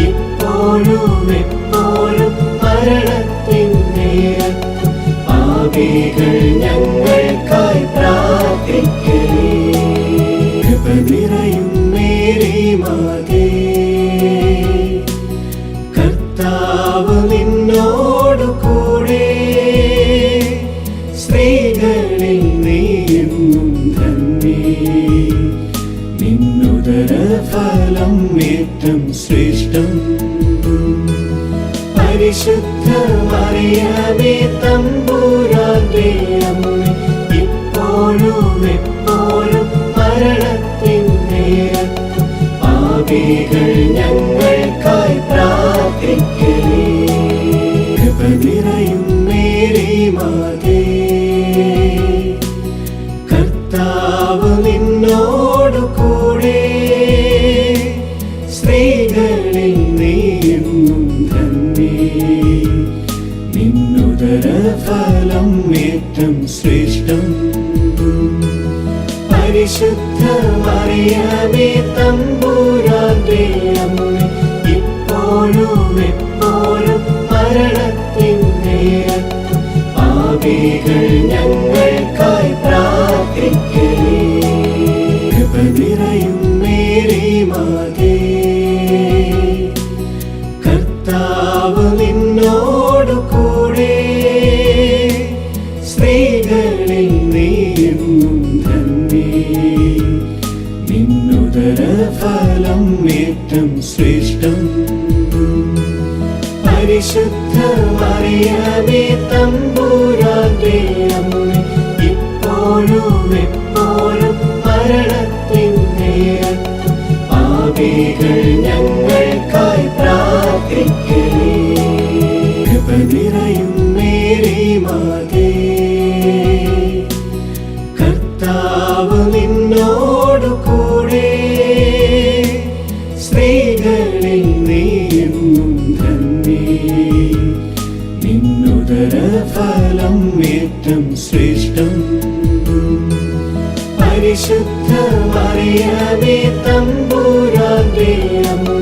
ഇപ്പോഴും എപ്പോഴും മരണത്തിൻ നേരത്തും പാപികൾ ഞങ്ങൾക്കായി പ്രാർത്ഥിക്കണേ. കൃപ നിറയും മേരി മാതേ, കർത്താവ് നിന്നോടു കൂടെ, സ്ത്രീകളിൽ നീയെന്നും ധന്യേ. നിന്നുദര ഫലം ഏറ്റവും ശ്രേഷ്ഠം. പരിശുദ്ധ മറിയമേ തമ്പുരാന്റെ അമ്മേ, ഇപ്പോഴും എപ്പോഴും മരണത്തിൻ നേരത്തും പാപികൾ ഞങ്ങൾക്കായി പ്രാർത്ഥിക്കണേ. കൃപ നിറയും മേരി മാതേ, കർത്താവ് നിന്നോടു കൂടെ, സ്ത്രീകളിൽ നീയെന്നും ധന്യേ. നിന്നുദര ഫലം ഏറ്റവും ശ്രേഷ്ഠം. പരിശുദ്ധ മറിയമേ തമ്പുരാന്റെ അമ്മേ, ഇപ്പോഴും എപ്പോഴും മരണത്തിൻ നേരത്തും പാപികൾ ഞങ്ങൾക്കായി പ്രാർത്ഥിക്കണേ. കൃപ നിറയും മേരി മാതേ, കർത്താവ് നിന്നോടു കൂടെ, സ്ത്രീകളിൽ നീയെന്നും ധന്യേ. നിന്നുദര ഫലം ഏറ്റവും ശ്രേഷ്ഠം. പരിശുദ്ധ മറിയമേ തമ്പുരാന്റെ അമ്മേ, ഇപ്പോഴും എപ്പോഴും മരണത്തിൻ നേരത്തും പാപികൾ ഞങ്ങൾക്കായി പ്രാർത്ഥിക്കണേ. കൃപ നിറയും മേരി മാതേ, കർത്താവ് നിന്നോടു കൂടെ, സ്ത്രീകളിൽ നീയെന്നും ധന്യേ. നിന്നുദര ഫലം ഏറ്റവും ശ്രേഷ്ഠം. പരിശുദ്ധ മറിയമേ തമ്പുരാന്റെ അമ്മേ,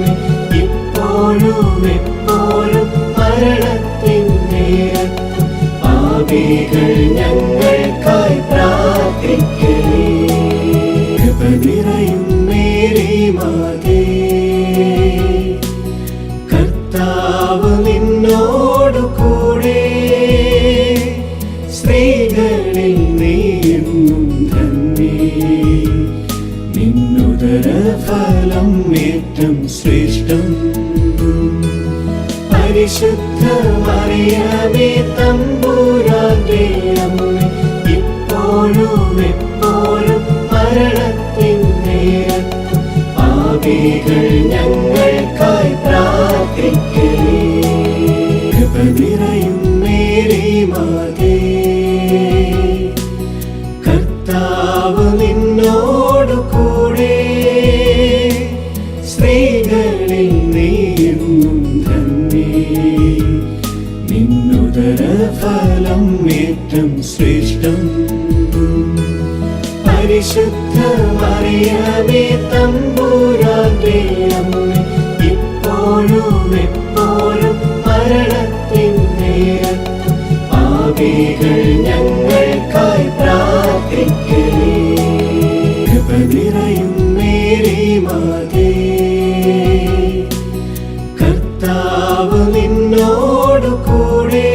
ഇപ്പോഴും എപ്പോഴും മരണത്തിൻ നേരത്തും പാപികൾ ഞങ്ങൾക്കായി പ്രാർത്ഥിക്കണേ. കൃപ നിറയും മേരി മാതേ, കർത്താവ് നിന്നോടു കൂടെ, സ്ത്രീകളിൽ നീയെന്നും ധന്യേ. നിന്നുദര ഫലം ഏറ്റവും ശ്രേഷ്ഠം. പരിശുദ്ധ മറിയമേ തമ്പുരാന്റെ അമ്മേ, ഇപ്പോഴും എപ്പോഴും മരണത്തിൻ നേരത്തും പാപികൾ ഞങ്ങൾക്കായി പ്രാർത്ഥിക്കണേ. കൃപ നിറയും മേരി മാതേ, കർത്താവ് നിന്നോടു കൂടെ, സ്ത്രീകളിൽ നീയെന്നും ധന്യേ. നിന്നുദര ഫലം ഏറ്റവും ശ്രേഷ്ഠം. പരിശുദ്ധ മറിയമേ തമ്പുരാന്റെ അമ്മേ, ഇപ്പോഴും എപ്പോഴും മരണത്തിൻ നേരത്തും പാപികൾ ഞങ്ങൾക്കായി പ്രാർത്ഥിക്കണേ. കൃപ നിറയും മേരി മാതേ, കർത്താവ് നിന്നോടു കൂടെ,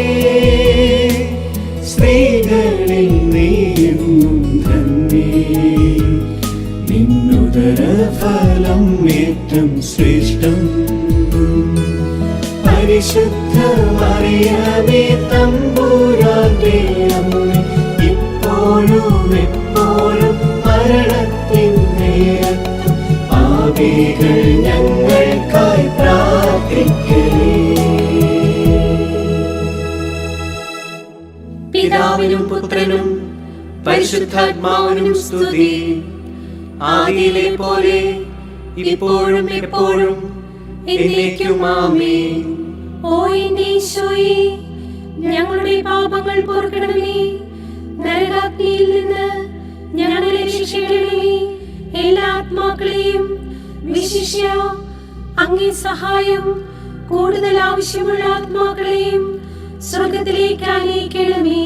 സ്ത്രീകളിൽ നീയെന്നും ധന്യേ, നിന്നുദരഫലം ഏറ്റം ശ്രേഷ്ഠം. പരിശുദ്ധ മറിയമേ തമ്പുരാന്റെ അമ്മേ, ഇപ്പോഴും എപ്പോഴും മരണത്തിൻ നേരത്തും പാപികൾ ഞങ്ങൾക്കായി പ്രാർത്ഥിക്കണേ. പിതാവിനും പുത്രനും പരിശുദ്ധാത്മാവിനും സ്തുതി. ആദിയിലെ പോലെ ഇപ്പോഴും എപ്പോഴും എന്നേക്കും ആമേൻ. ഓ എന്റെ ഈശോയെ, ഞങ്ങളുടെ പാപങ്ങൾ പൊറുക്കണമേ. നരകാഗ്നിയിൽ നിന്ന് ഞങ്ങളെ രക്ഷിക്കണമേ. എല്ലാ ആത്മാക്കളെയും, വിശിഷ്യ അങ്ങേ സഹായം കൂടുതൽ ആവശ്യമുള്ള ആത്മാക്കളെയും സ്വർഗത്തിലേക്ക് ആനയിക്കണമേ.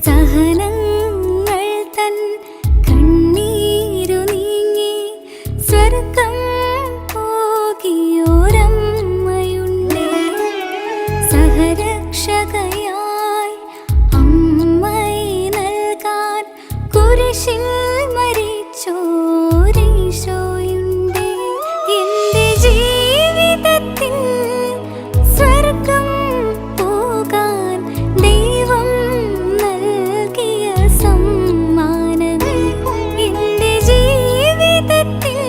സഹനങ്ങൾ തൻ കണ്ണീരു നീങ്ങി സ്വർഗം പോകിയോരമ്മയുണ്ടേ. സഹരക്ഷകയായി അമ്മയെ നൽകാൻ കുരിശിൽ മരിച്ചോരീശോയുണ്ടേ. എന്റെ ജീവിതത്തിൽ സ്വർഗം പോകാൻ ദൈവം നൽകിയ സമ്മാനമേ. എന്റെ ജീവിതത്തിൽ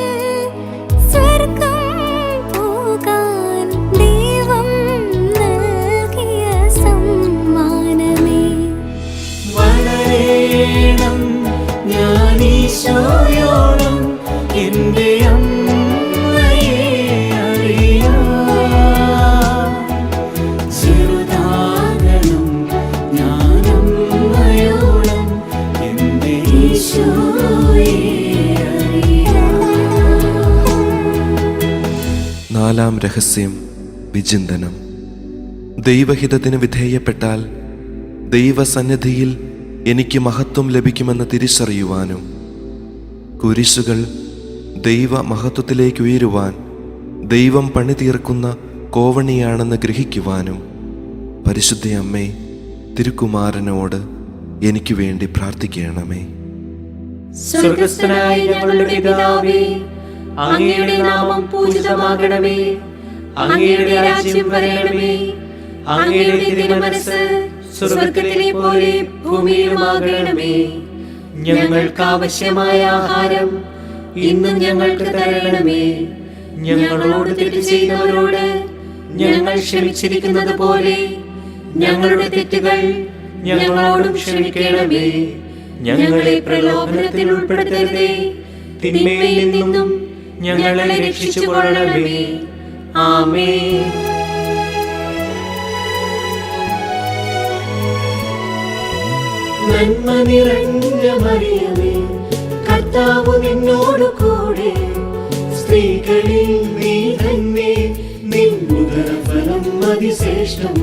സ്വർഗം പോകാൻ ദൈവം നൽകിയ സമ്മാനമേ. വളരണം ഞാൻ ഈശോയോളം എന്റെ അമ്മയെ അറിയാം. ചെറുതാകണം ഞാൻ അമ്മയോളം എന്റെ ഈശോയെ അറിയാം. നാലാം രഹസ്യം വിചിന്തനം. ദൈവഹിതത്തിന് വിധേയപ്പെട്ടാൽ ദൈവസന്നിധിയിൽ എനിക്ക് മഹത്വം ലഭിക്കുമെന്ന് തിരിച്ചറിയുവാനും കുരിശുകൾ ദൈവ മഹത്വത്തിലേക്ക് ഉയരുവാൻ ദൈവം പണിതീർക്കുന്ന കോവണിയാണെന്ന് ഗ്രഹിക്കുവാനും പരിശുദ്ധ അമ്മേ, തിരുക്കുമാരനോട് എനിക്ക് വേണ്ടി പ്രാർത്ഥിക്കണമേ. സ്വർഗസ്ഥനായ ഞങ്ങളുടെ പിതാവേ, അങ്ങയുടെ നാമം പൂജിതമാകണമേ. അങ്ങയുടെ രാജ്യം വരണമേ. അങ്ങയുടെ തിരുമനസ്സ് സ്വർഗത്തിലെ പോലെ ഭൂമിയിലുമാകണമേ. ഞങ്ങൾക്ക് ആവശ്യമായ ആഹാരം ഇന്നും ഞങ്ങൾക്ക് തരണമേ. ഞങ്ങളോട് തെറ്റ് ചെയ്തവരോട് ഞങ്ങൾ ക്ഷമിച്ചിരിക്കുന്നത് പോലെ ഞങ്ങളുടെ തെറ്റുകൾ ഞങ്ങളോടും ക്ഷമിക്കണമേ. ഞങ്ങളെ പ്രലോഭനത്തിൽ ഉൾപ്പെടുത്തരുതേ, തിന്മയിൽ നിന്നും ഞങ്ങളെ രക്ഷിച്ചുകൊള്ളണമേ. ആമേൻ. നന്മ നിറഞ്ഞ മറിയമേ, കർത്താവ് നിന്നോടു കൂടെ, സ്ത്രീകളിൽ നീ തന്നെ, നിന്നുദരഫലം അതിശ്രേഷ്ഠം.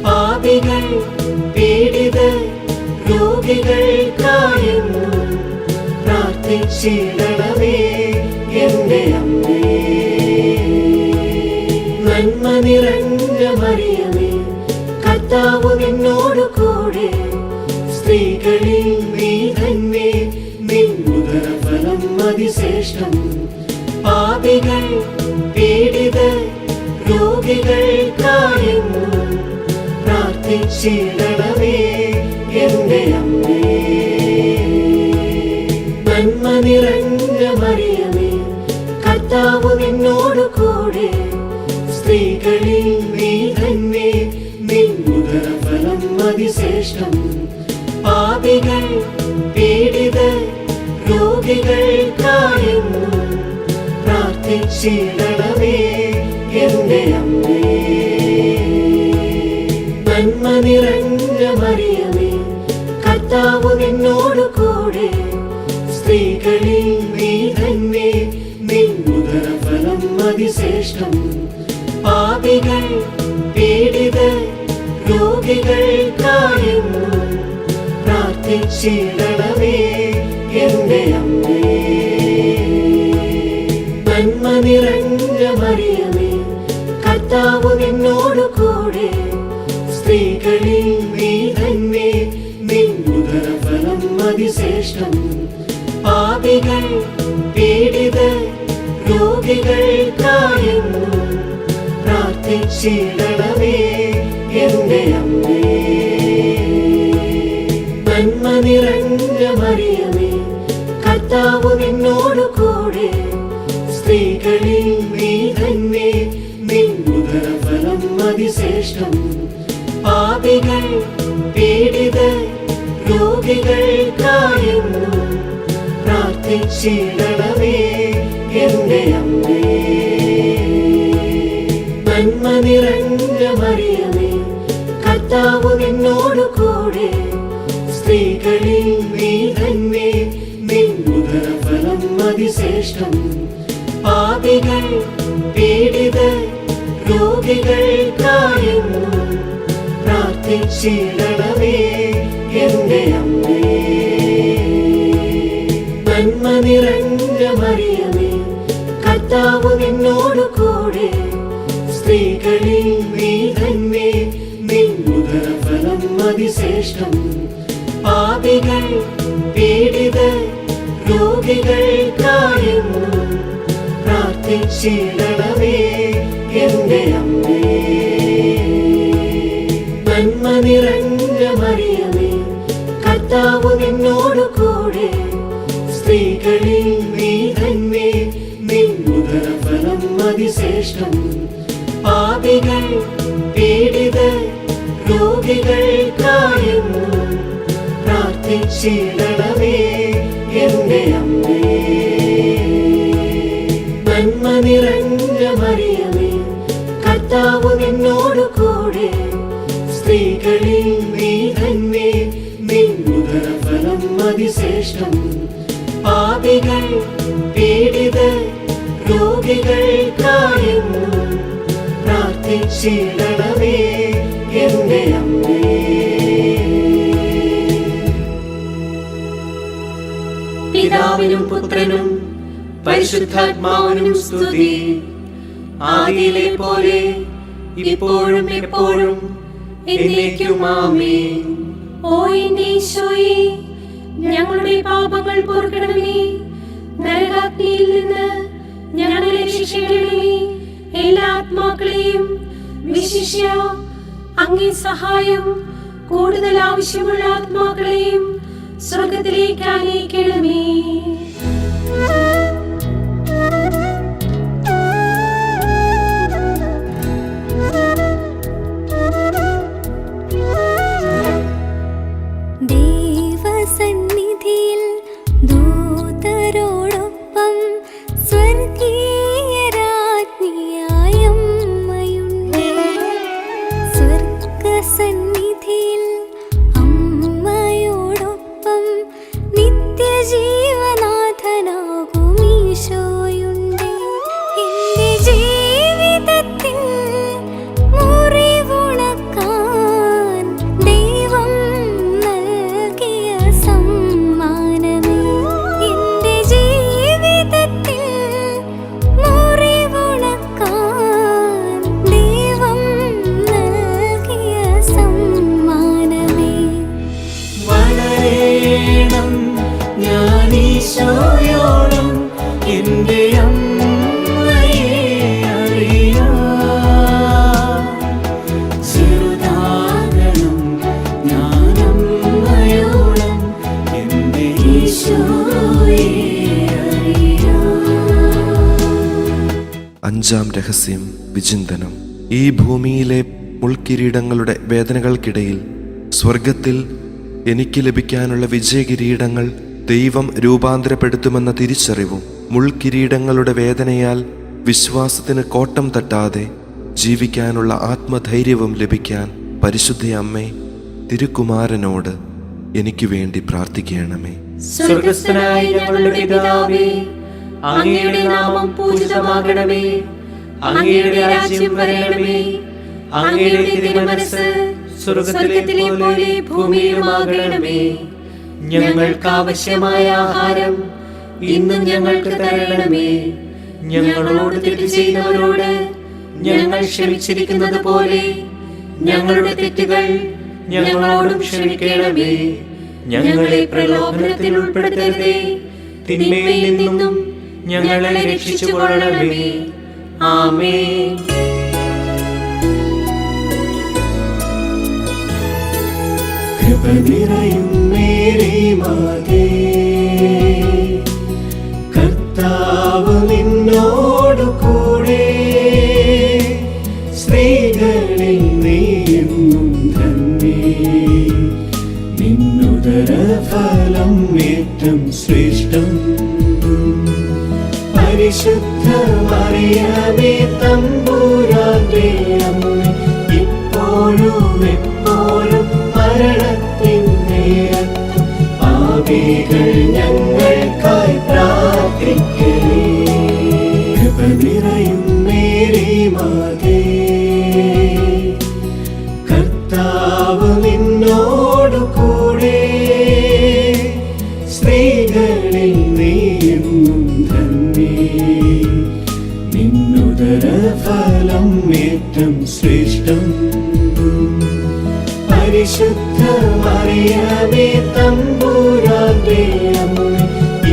പാപികൾ പീഡിതർ രോഗികൾക്കായെന്നും പ്രാർത്ഥിച്ചിടണമേ എന്റെ അമ്മേ. നന്മ നിറഞ്ഞ മറിയമേ, കർത്താവ് നിന്നോടു കൂടെ, സ്ത്രീകളിൽ നീ തന്നെ, നിന്നുദരഫലം അതിശ്രേഷ്ഠം. പാപികൾ പീഡിതർ രോഗികൾക്കായെന്നും പ്രാർത്ഥിച്ചിടണമേ എന്റെ അമ്മേ. നന്മ നിറഞ്ഞ മറിയമേ, കർത്താവ് നിന്നോടു കൂടെ, സ്ത്രീകളിൽ നീ തന്നെ, നിന്നുദരഫലം അതിശ്രേഷ്ഠം. പാപികൾ പീഡിതർ രോഗികൾക്കായെന്നും പ്രാർത്ഥിച്ചിടണമേ എന്റെ അമ്മേ. നന്മ നിറഞ്ഞ നിറഞ്ഞ മറിയമേ, കർത്താവ് നിന്നോട് കൂടെ, സ്ത്രീകളിൽ നീ തന്നെ, നിൻ ഉദരഫലം അതിശ്രേഷ്ഠം. പാപികൾ, പീഡിതർ, രോഗികൾക്കായെന്നും പ്രാർത്ഥിച്ചിടണമേ എന്റെ അമ്മേ. നന്മ നിറഞ്ഞ മറിയമേ, കർത്താവ് നിന്നോട് കൂടെ, സ്ത്രീകളിൽ നീ തന്നെ, നിൻ ഉദരഫലം അതിശ്രേഷ്ഠം. പാപികൾ, പീഡിതർ, രോഗികൾക്കായെന്നും പ്രാർത്ഥിച്ചിടണമേ എന്റെ അമ്മേ. നന്മ നിറഞ്ഞ മറിയമേ, കർത്താവ് നിന്നോട് കൂടെ, സ്ത്രീകളിൽ നീ തന്നെ, നിൻ ഉദരഫലം അതിശ്രേഷ്ഠം. പാപികൾ, പീഡിതർ, രോഗികൾക്കായെന്നും പ്രാർത്ഥിച്ചിടണമേ എന്റെ അമ്മേ. നന്മ നിറഞ്ഞ മറിയമേ, കർത്താവ് നിന്നോട് കൂടെ, സ്ത്രീകളിൽ നീ തന്നെ, നിൻ ഉദരഫലം അതിശ്രേഷ്ഠം. പാപികൾ, പീഡിതർ, രോഗികൾക്കായെന്നും പ്രാർത്ഥിച്ചിടണമേ എന്റെ അമ്മേ. നന്മ നിറഞ്ഞ മറിയമേ, കർത്താവ് നിന്നോട് കൂടെ, സ്ത്രീകളിൽ നീ തന്നെ, നിൻ ഉദരഫലം അതിശ്രേഷ്ഠം. പാപികൾ, പീഡിതർ, രോഗികൾക്കായെന്നും പ്രാർത്ഥിച്ചിടണമേ എന്റെ അമ്മേ. നന്മ നിറഞ്ഞ മറിയമേ, കർത്താവ് നിന്നോട് കൂടെ, സ്ത്രീകളിൽ നീ തന്നെ, നിൻ ഉദരഫലം അതിശ്രേഷ്ഠം. പാപികൾ, പീഡിതർ, രോഗികൾക്കായെന്നും പ്രാർത്ഥിച്ചിടണമേ എന്റെ അമ്മേ. നന്മ നിറഞ്ഞ മറിയമേ, കർത്താവ് നിന്നോട് കൂടെ, സ്ത്രീകളിൽ നീ തന്നെ, നിൻ ഉദരഫലം അതിശ്രേഷ്ഠം. പാപികൾ, പീഡിതർ, രോഗികൾക്കായെന്നും പ്രാർത്ഥിച്ചിടണമേ എന്റെ അമ്മേ. പിതാവിനും പുത്രനും പരിശുദ്ധാത്മാവിനും സ്തുതി. ആദിയിലെ പോലെ ഇപ്പോഴും എപ്പോഴും എന്നേക്കും ആമേൻ. ഓ എന്റെ ഈശോയേ, ഞങ്ങളുടെ പാപങ്ങൾ പൊറുക്കണമേ. നരകാഗ്നിയിൽ നിന്ന് ഞങ്ങളെ രക്ഷിക്കണമേ. എല്ലാ ആത്മാക്കളെയും വിശിഷ്യ അങ്ങേ സഹായം കൂടുതൽ ആവശ്യമുള്ള ആത്മാക്കളെയും സ്വർഗത്തിലേക്ക് ആനയിക്കണമേ. ദൈവസന്നിധിയിൽ ദൂതരോടൊപ്പം സ്വർഗീയ രാജ്ഞിയായ അമ്മയുണ്ട്. സ്വർഗസന്നിധിയിൽ അമ്മയോടൊപ്പം നിത്യജീവനാഥനാകും ഈശോയുണ്ട്. എന്റെ ജീവിതത്തിൽ മുറിവുണക്കാൻ ദൈവം നൽകിയ സമ്മാനമേ. എന്റെ ജീവിതത്തിൽ മുറിവുണക്കാൻ ദൈവം നൽകിയ സമ്മാനമേ. വളരണം ഞാൻ ഈശോയോളം, എന്റെ അമ്മയെ അറിയാം. ചെറുതാകണം ഞാൻ അമ്മയോളം, എന്റെ ഈശോയെ അറിയാം. അഞ്ചാം രഹസ്യം വിചിന്തനം. ഈ ഭൂമിയിലെ മുൾക്കിരീടങ്ങളുടെ വേദനകൾക്കിടയിൽ സ്വർഗത്തിൽ എനിക്ക് ലഭിക്കാനുള്ള വിജയകിരീടങ്ങൾ ദൈവം രൂപാന്തരപ്പെടുത്തുമെന്ന തിരിച്ചറിവും മുൾക്കിരീടങ്ങളുടെ വേദനയാൽ വിശ്വാസത്തിന് കോട്ടം തട്ടാതെ ജീവിക്കാനുള്ള ആത്മധൈര്യവും ലഭിക്കാൻ പരിശുദ്ധ അമ്മേ, തിരുക്കുമാരനോട് എനിക്ക് വേണ്ടി പ്രാർത്ഥിക്കണമേ. സ്വർഗസ്ഥനായ ഞങ്ങളുടെ പിതാവേ, അങ്ങയുടെ നാമം പൂജിതമാകണമേ. അങ്ങയുടെ രാജ്യം വരണമേ. അങ്ങയുടെ തിരുമനസ്സ് സ്വർഗത്തിലെ പോലെ ഭൂമിയിലുമാകണമേ. ഞങ്ങൾക്ക് ആവശ്യമായ ആഹാരം ഇന്നും ഞങ്ങൾക്ക് തരണമേ. ഞങ്ങളോട് തെറ്റ് ചെയ്യുന്നവരോട് ഞങ്ങൾ ക്ഷമിച്ചിരിക്കുന്നത് പോലെ ഞങ്ങളുടെ തെറ്റുകൾ ഞങ്ങളോടും ക്ഷമിക്കണമേ. ഞങ്ങളെ പ്രലോഭനത്തിൽ ഉൾപ്പെടുത്തരുതേ, തിന്മയിൽ നിന്നും ഞങ്ങളെ രക്ഷിച്ചുകൊള്ളണമേ. ആമേൻ. കൃപ നിറയും മേരി മാതേ, കർത്താവ് നിന്നോടു കൂടെ, സ്ത്രീകളിൽ നീയെന്നും ധന്യേ. നിന്നുദര ഫലം ഏറ്റവും ശ്രേഷ്ഠം. പരിശുദ്ധ മറിയമേ തമ്പുരാന്റെ അമ്മേ, ഇപ്പോഴും എപ്പോഴും മരണത്തിൻ നേരത്തും പാപികൾ ഞങ്ങൾക്കായി പ്രാർത്ഥിക്കണേ. കൃപ നിറയും മേരി മാതേ, കർത്താവ് നിന്നോടു കൂടെ, സ്ത്രീകളിൽ നീയെന്നും ധന്യേ. നിന്നുദര ഫലം ഏറ്റവും ശ്രേഷ്ഠം. പരിശുദ്ധ മറിയമേ തമ്പുരാന്റെ അമ്മേ,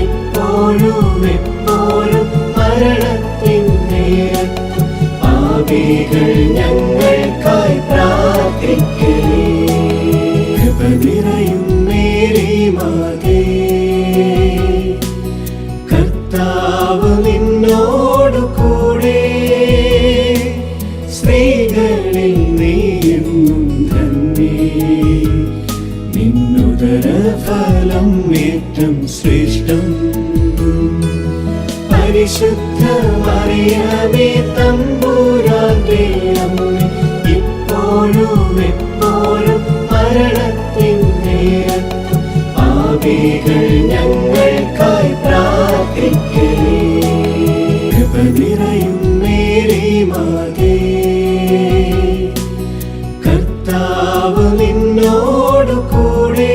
ഇപ്പോഴും എപ്പോഴും മരണത്തിൻ നേരത്തും പാപികൾ ഞങ്ങൾക്കായി പ്രാർത്ഥിക്കണേ. കൃപ നിറയും മേരി മാതേ, കർത്താവ് നിന്നോടു കൂടെ, സ്ത്രീകളിൽ നീയെന്നും ധന്യേ. നിന്നുദര ഫലം ഏറ്റവും ശ്രേഷ്ഠം. പരിശുദ്ധ മറിയമേ തമ്പുരാന്റെ അമ്മേ, ഇപ്പോഴും എപ്പോഴും മരണത്തിൻ നേരത്തും പാപികൾ ഞങ്ങൾക്കായി പ്രാർത്ഥിക്കണേ. കൃപ നിറയും മേരി മാതേ, കർത്താവ് നിന്നോടു കൂടെ,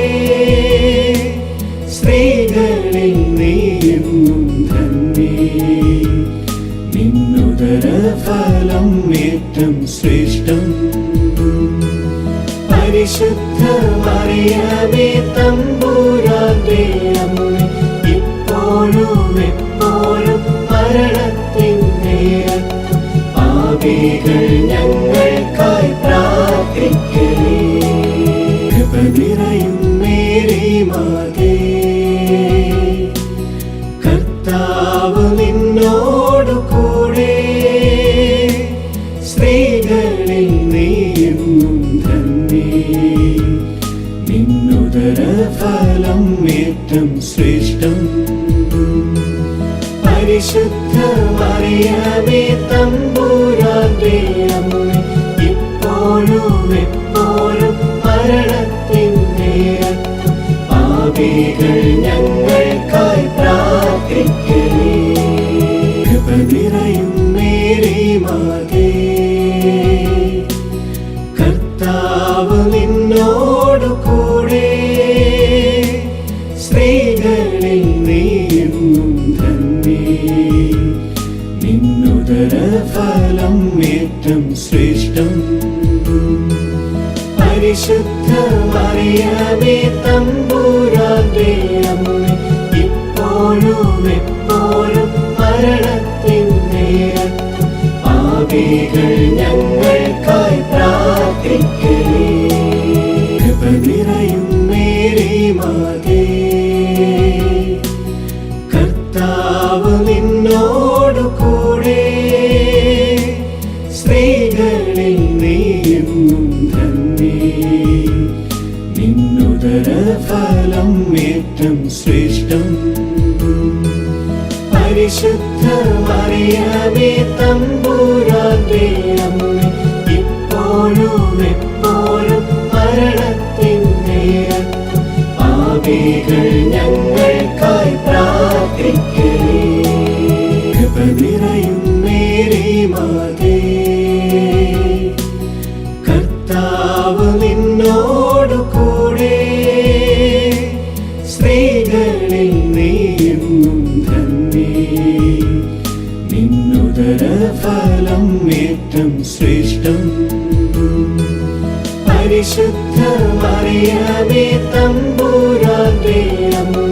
സ്ത്രീകളിൽ നീയെന്നും ധന്യേ. നിന്നുദര ഫലം ഏറ്റവും ശ്രേഷ്ഠം. പരിശുദ്ധ മറിയമേ തമ്പുരാന്റെ അമ്മേ, ഇപ്പോഴും എപ്പോഴും മരണത്തിൻ നേരത്തും പാപികൾ ഞങ്ങൾക്കായി പ്രാർത്ഥിക്കണേ. കൃപ നിറയും മേരി മാതേ, കർത്താവ് നിന്നോടു കൂടെ, സ്ത്രീകളിൽ നീയെന്നും ധന്യേ. നിന്നുദര ഫലം ഏറ്റവും ശ്രേഷ്ഠം. പരിശുദ്ധ മറിയമേ തമ്പുരാന്റെ അമ്മേ, ഇപ്പോഴും എപ്പോഴും മരണത്തിൻ നേരത്തും പാപികൾ ഞങ്ങൾക്കായി പ്രാർത്ഥിക്കണേ. കൃപ നിറയും മേരി മാതേ, കർത്താവ് നിന്നോടു കൂടെ, സ്ത്രീകളിൽ നീയെന്നും ധന്യേ. നിന്നുദര ഫലം ഏറ്റവും ശ്രേഷ്ഠം. പരിശുദ്ധ മറിയമേ തമ്പുരാന്റെ അമ്മേ, ഇപ്പോഴും എപ്പോഴും മരണത്തിൻ നേരത്തും പാപികൾ ഞങ്ങൾക്കായി പ്രാർത്ഥിക്കണേ. കൃപ നിറയും മേരി മാതേ, കർത്താവ് നിന്നോടു കൂടെ, സ്ത്രീകളിൽ നീയെന്നും ധന്യേ. നിന്നുദര ഫലം ഏറ്റവും ശ്രേഷ്ഠം. പരിശുദ്ധ മറിയമേ തമ്പുരാന്റെ അമ്മേ, ഇപ്പോഴും എപ്പോഴും മരണത്തിൻ നിറയും മേരി മാതേ, കർത്താവ് നിന്നോടു കൂടെ, സ്ത്രീകളിൽ നീയെന്നും ധന്യേ, നിന്നുദര ഫലം ഏറ്റം ശ്രേഷ്ഠം. പരിശുദ്ധ മറിയമേ തമ്പുരാന്റെ അമ്മേ,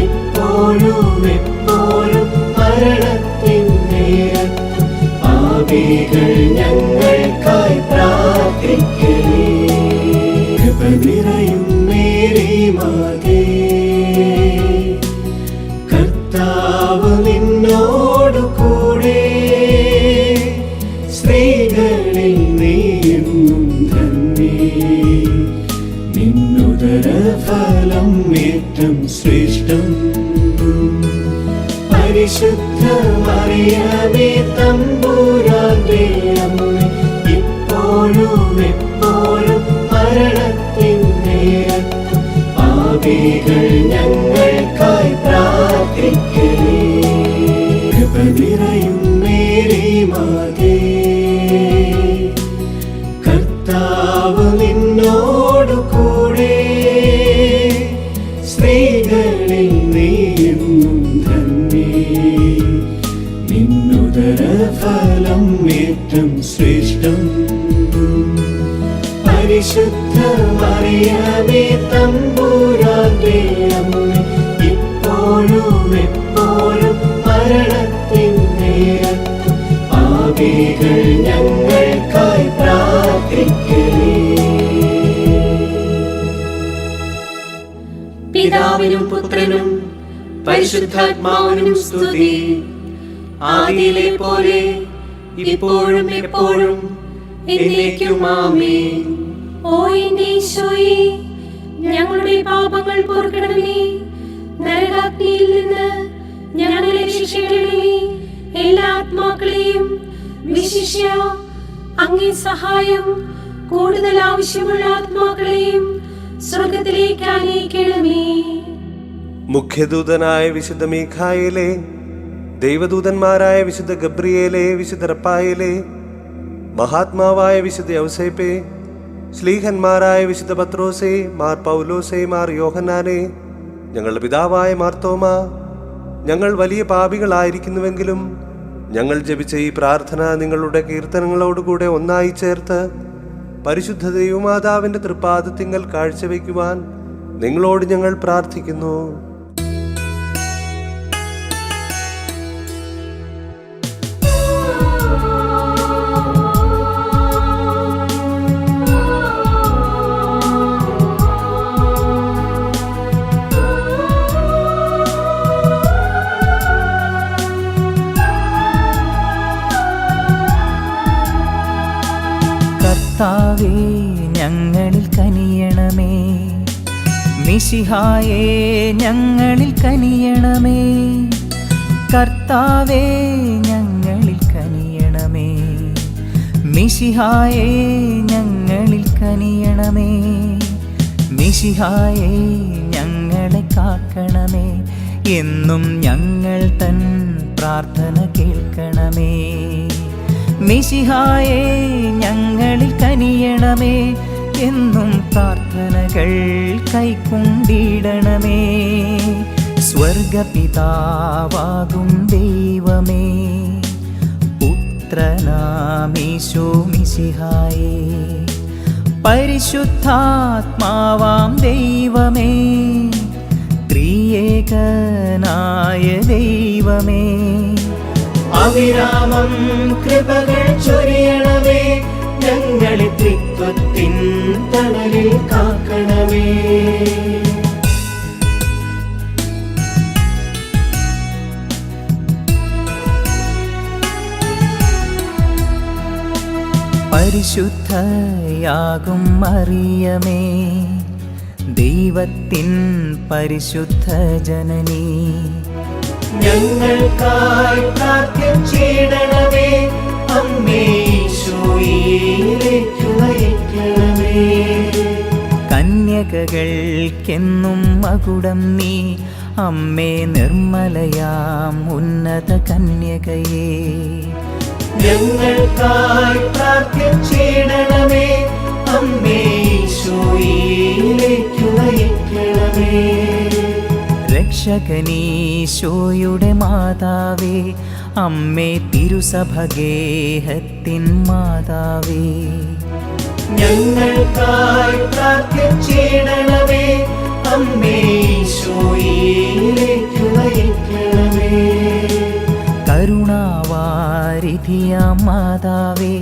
ഇപ്പോഴും എപ്പോഴും മരണത്തിൻ നേരത്തും പാപികൾ ഞങ്ങൾക്കായി പ്രാർത്ഥിക്കണേ. കൃപ നിറയും മേരി മാതേ, കർത്താവ് നിന്നോടു കൂടെ, സ്ത്രീകളിൽ നീയെന്നും ധന്യേ, നിന്നുദര ഫലം ഏറ്റം ശ്രേഷ്ഠം. പരിശുദ്ധ മറിയമേ തമ്പുരാന്റെ അമ്മേ, ഇപ്പോഴും എപ്പോഴും മരണത്തിൻ നേരത്തും പാപികൾ ഞങ്ങൾക്കായി പ്രാർത്ഥിക്കണേ. കൃപ നിറയും മേരി മാതേ, കർത്താവ് നിന്നോടു കൂടെ, സ്ത്രീകളിൽ നീയെന്നും ധന്യേ, നിന്നുദര ഫലം ഏറ്റം ശ്രേഷ്ഠം. പരിശുദ്ധ മറിയമേ തമ്പുരാന്റെ അമ്മേ, ഇപ്പോഴും എപ്പോഴും മരണത്തിൻ നേരത്തും പാപികൾ ഞങ്ങൾക്കായി പ്രാർത്ഥിക്കണേ. പിതാവിനും പുത്രനും പരിശുദ്ധാത്മാവിനും സ്തുതി, ആദിയിലെ പോലെ ഇപ്പോഴും എപ്പോഴും എന്നേക്കും ആമേൻ. ഓ എന്റെ ഈശോയെ, ഞങ്ങളുടെ പാപങ്ങൾ പൊറുക്കണമേ, നരകാഗ്നിയിൽ നിന്ന് ഞങ്ങളെ രക്ഷിക്കണമേ. എല്ലാ ആത്മാക്കളെയും വിശിഷ്യ അങ്ങേ സഹായം കൂടുതൽ ആവശ്യമുള്ള ആത്മാക്കളെയും സ്വർഗത്തിലേക്ക് ആനയിക്കണമേ. മുഖ്യദൂതനായ വിശുദ്ധ മീഖായേലേ, ദൈവദൂതന്മാരായ വിശുദ്ധ ഗബ്രിയേലേ, വിശുദ്ധ റപ്പായേലേ, മഹാത്മാവായ വിശുദ്ധ യൗസേപ്പേ, ശ്ലീഹന്മാരായ വിശുദ്ധ പത്രോസേ, മാർ പൗലോസേ, മാർ യോഹന്നാനേ, ഞങ്ങളുടെ പിതാവായ മാർത്തോമ, ഞങ്ങൾ വലിയ പാപികളായിരിക്കുന്നുവെങ്കിലും ഞങ്ങൾ ജപിച്ച ഈ പ്രാർത്ഥന നിങ്ങളുടെ കീർത്തനങ്ങളോടുകൂടെ ഒന്നായി ചേർത്ത് പരിശുദ്ധ ദൈവമാതാവിൻ്റെ തൃപ്പാദത്തിങ്കൽ കാഴ്ചവെക്കുവാൻ നിങ്ങളോട് ഞങ്ങൾ പ്രാർത്ഥിക്കുന്നു. കർത്താവേ, ഞങ്ങളിൽ കനിയണമേ, മിശിഹായേ, ഞങ്ങളിൽ കനിയണമേ. കർത്താവേ, ഞങ്ങളിൽ കനിയണമേ, മിശിഹായേ, ഞങ്ങളിൽ കനിയണമേ. മിശിഹായേ, ഞങ്ങളെ കാക്കണമേ, എന്നും ഞങ്ങൾ തൻ പ്രാർത്ഥന കേൾക്കണമേ. മിശിഹായേ, ഞങ്ങളിൽ കനിയണമേ, എന്നും പ്രാർത്ഥനകൾ കൈക്കൊണ്ടിടണമേ. സ്വർഗപിതാവാകും ദൈവമേ, പുത്രനാമീശോ മിശിഹായേ, പരിശുദ്ധാത്മാവാം ദൈവമേ, ത്രിയേകനായ ദൈവമേ, അവിരാമം കൃപകൾ ചൊരിയണമേ, ഞങ്ങളെ ത്രിത്വത്തിൻ തണലിൽ കാക്കണമേ. പരിശുദ്ധയാകും മറിയമേ, ദൈവത്തിൻ പരിശുദ്ധ ജനനീ, ഞങ്ങൾക്കായി പ്രാർത്ഥിച്ചിടണമേ. അമ്മേ, ഈശോയിലേക്ക് നയിക്കണമേ. കന്യകകൾക്കെന്നും മകുടം നീ, അമ്മേ നിർമ്മലയാം ഉന്നത കന്യകയേ. ഞങ്ങൾക്കായി പ്രാർത്ഥിച്ചിടണമേ. അമ്മേ ഈശോയിലേക്ക് നയിക്കണമേ. രക്ഷകനീശോയുടെ മാതാവേ, അമ്മേ തിരുസഭഗേഹത്തിൻ മാതാവേ. ഞങ്ങൾക്കായി പ്രാർത്ഥിച്ചിടണമേ. അമ്മേ ഈശോയിലേക്ക് നയിക്കണമേ. കരുണാവാരിധിയാം മാതാവേ,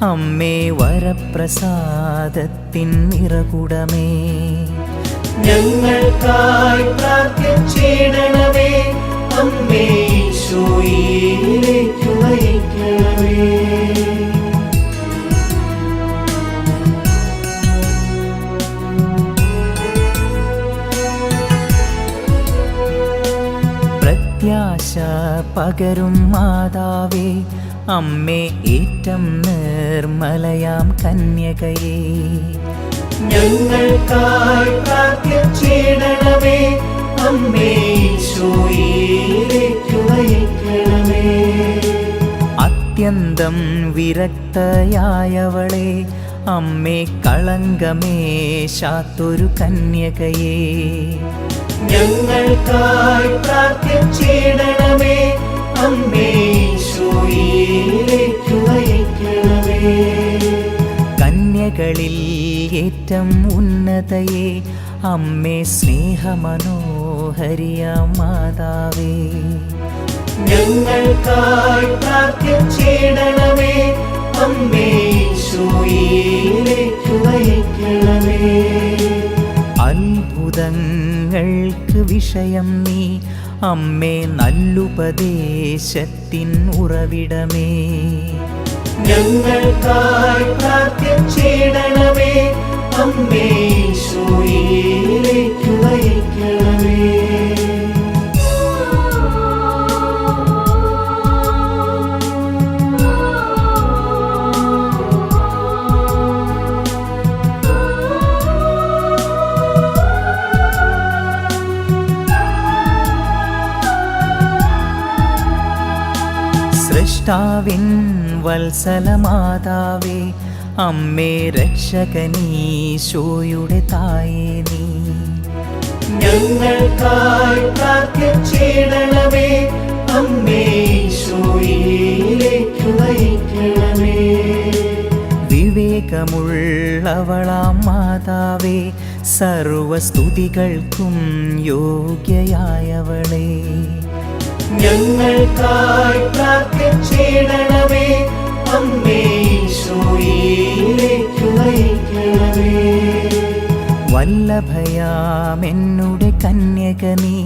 അമ്മേ വരപ്രസാദത്തിൻ നിറകുടമേ. ഞങ്ങൾക്കായി പ്രാർത്ഥിച്ചിടണമേ. അമ്മേ ഈശോയിലേക്ക് നയിക്കണമേ. പ്രത്യാശ പകരും മാതാവേ, അമ്മേ ഏറ്റം നിർമ്മലയാം കന്യകയേ. ഞങ്ങൾക്കായി പ്രാർത്ഥിച്ചിടണമേ. അമ്മേ ഈശോയിലേക്ക് നയിക്കണമേ. അത്യന്തം വിരക്തയായവളെ, അമ്മേ കളങ്കമേശാത്തൊരു കന്യകയേ. ഞങ്ങൾക്കായി പ്രാർത്ഥിച്ചിടണമേ. അമ്മേ ഈശോയിലേക്ക് നയിക്കണമേ. കന്യകളിൽ ഏറ്റം ഉന്നതയെ, അമ്മേ സ്നേഹമനോഹരിയാം മാതാവേ. ഞങ്ങൾക്കായി പ്രാർത്ഥിച്ചിടണമേ. അമ്മേ ഈശോയിലേക്ക് നയിക്കണമേ. അത്ഭുതങ്ങൾക്ക് വിഷയം നീ, അമ്മേ നല്ലുപദേശത്തിൻ ഉറവിടമേ. ഞങ്ങൾക്കായി പ്രാർത്ഥിച്ചിടണമേ. അമ്മേ ഈശോയിലേക്ക് നയിക്കണമേ. സൃഷ്ടാവിൻ വത്സലമാതാവേ, അമ്മേ രക്ഷകനീശോയുടെ തായേ നീ. ഞങ്ങൾക്കായി പ്രാർത്ഥിച്ചിടണമേ. അമ്മേ ഈശോയിലേക്ക് നയിക്കണമേ. വിവേകമുള്ളവളാം മാതാവേ, സർവസ്തുതികൾക്കും യോഗ്യയായവളേ. ഞങ്ങൾക്കായി പ്രാർത്ഥിച്ചിടണമേ. അമ്മേ ഈശോയിലേക്ക് നയിക്കണമേ. വല്ലഭയാമെന്നുടെ കന്യക നീ,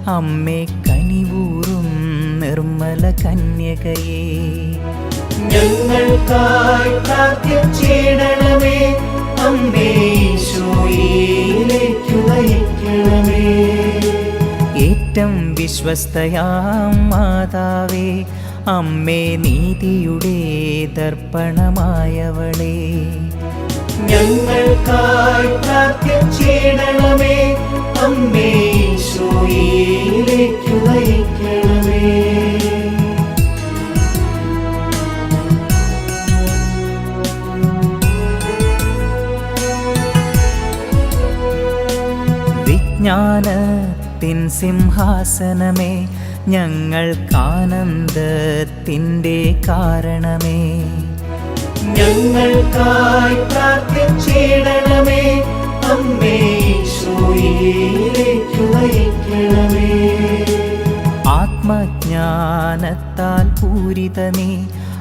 അമ്മേ കനിവൂറും നിർമ്മല കന്യകയേ. ഞങ്ങൾക്കായി പ്രാർത്ഥിച്ചിടണമേ. അമ്മേ ഈശോയിലേക്ക് നയിക്കണമേ. ഏറ്റം വിശ്വസ്തയാം മാതാവേ, അമ്മേ നീതിയുടെ ദർപ്പണമായവളേ. ഞങ്ങൾക്കായി പ്രാർത്ഥിച്ചിടണമേ. അമ്മേ ഈശോയിലേക്ക് നയിക്കണമേ. വിജ്ഞാനത്തിൻ സിംഹാസനമേ, ഞങ്ങൾക്കാനന്ദത്തിൻ്റെ കാരണമേ. ഞങ്ങൾക്കായി പ്രാർത്ഥിച്ചിടണമേ. അമ്മേ ഈശോയിലേക്ക് നയിക്കണമേ. ആത്മജ്ഞാനത്താൽ പൂരിത നീ,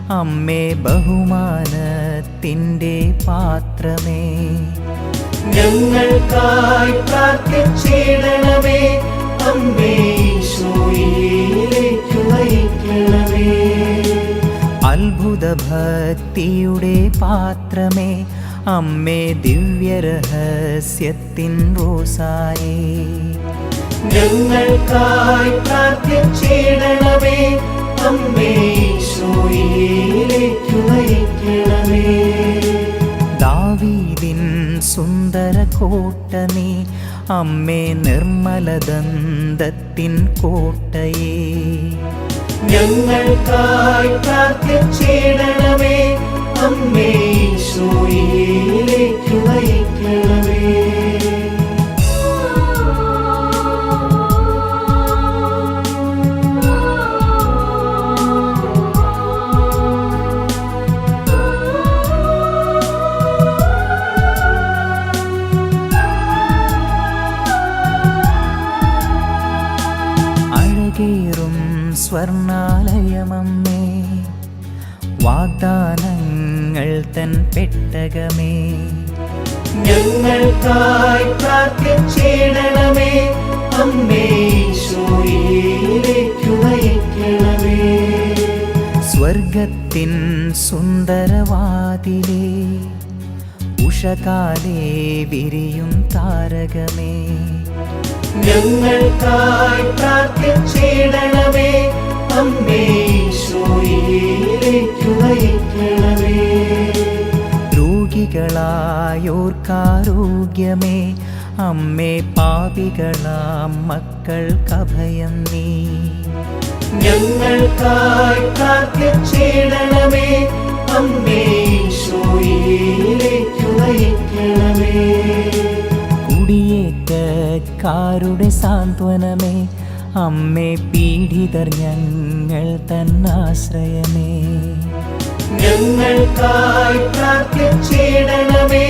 അമ്മേ ബഹുമാനത്തിൻ്റെ പാത്രമേ. ഞങ്ങൾക്കായി പ്രാർത്ഥിച്ചിടണമേ. അമ്മേ ഈശോയിലേക്ക് നയിക്കണമേ. അത്ഭുത ഭക്തിയുടെ പാത്രമേ, അമ്മേ ദിവ്യരഹസ്യത്തിൻ റോസായേ. ഞങ്ങൾക്കായി പ്രാർത്ഥിച്ചിടണമേ. അമ്മേ ഈശോയിലേക്ക് നയിക്കണമേ. ദാവീദിൻ സുന്ദര കോട്ട നീ, അമ്മേ നിർമ്മലദന്തത്തിൻ കോട്ടയേ. ഞങ്ങൾക്കായി പ്രാർത്ഥിച്ചിടണമേ. അമ്മേ ഈശോയിലേക്ക് നയിക്കണമേ. അഴകേറും സ്വർണാലയമമ്മേ, വാഗ്ദാനങ്ങൾ തൻ പെട്ടകമേ. ഞങ്ങൾക്കായി പ്രാർത്ഥിച്ചിടണമേ. അമ്മേ ഈശോയിലേക്ക് നയിക്കണമേ. സ്വർഗത്തിൻ സുന്ദരവാതിലേ, ഉഷകാലേ വിരിയും താരകമേ. ഞങ്ങൾക്കായി പ്രാർത്ഥിച്ചിടണമേ. അമ്മേ ഈശോയിലേക്ക് നയിക്കണമേ. രോഗികളായോർക്കാരോഗ്യമേ, അമ്മേ പാപികളാം മക്കൾക്കഭയം നീ. ഞങ്ങൾക്കായി പ്രാർത്ഥിച്ചിടണമേ. അമ്മേ ഈശോയിലേക്ക് നയിക്കണമേ. കുടിയേറ്റക്കാരുടെ സാന്ത്വനമേ, അമ്മേ പീഡിതർ ഞങ്ങൾ തന്നാശ്രയമേ. ഞങ്ങൾക്കായി പ്രാർത്ഥിച്ചിടണമേ.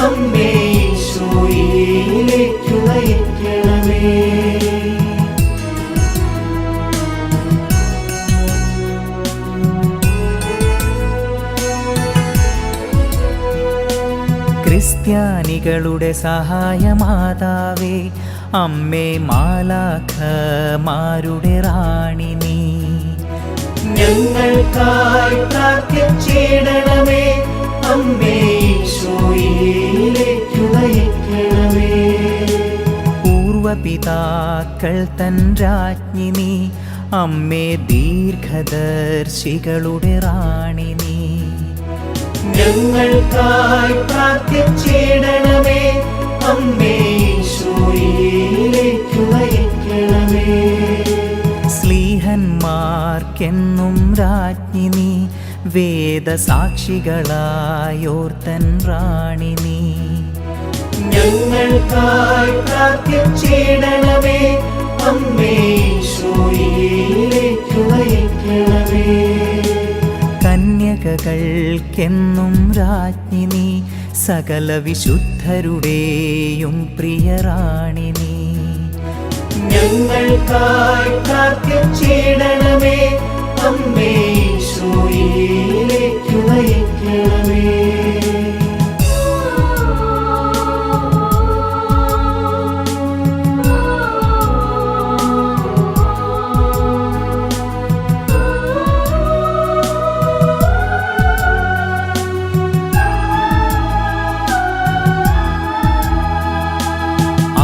അമ്മേ ഈശോയിലേക്ക് നയിക്കണമേ. ക്രിസ്ത്യാനികളുടെ സഹായമാതാവേ, അമ്മേ മാലാഖമാരുടെ റാണി നീ. ഞങ്ങൾക്കായി പ്രാർത്ഥിച്ചിടണമേ. അമ്മേ ഈശോയിലേക്ക് നയിക്കണമേ. പൂർവപിതാക്കൾ തൻ രാജ്ഞി നീ, അമ്മേ ദീർഘദർശികളുടെ റാണി നീ. ഞങ്ങൾക്കായി പ്രാർത്ഥിച്ചിടണമേ. അമ്മേ ഈശോയിലേക്ക് നയിക്കണമേ. സ്ലീഹന്മാർക്കെന്നും രാജ്ഞി നീ, വേദസാക്ഷികളായോർത്തൻ റാണി നീ. ഞങ്ങൾക്കായി പ്രാർത്ഥിച്ചിടണമേ. അമ്മേ ഈശോയിലേക്ക് നയിക്കണമേ. കന്യകകൾക്കെന്നും രാജ്ഞി നീ, സകല വിശുദ്ധരുടെയും പ്രിയറാണി നീ. ഞങ്ങൾക്കായി പ്രാർത്ഥിച്ചിടണമേ. അമ്മേ ഈശോയിലേക്ക് നയിക്കണമേ.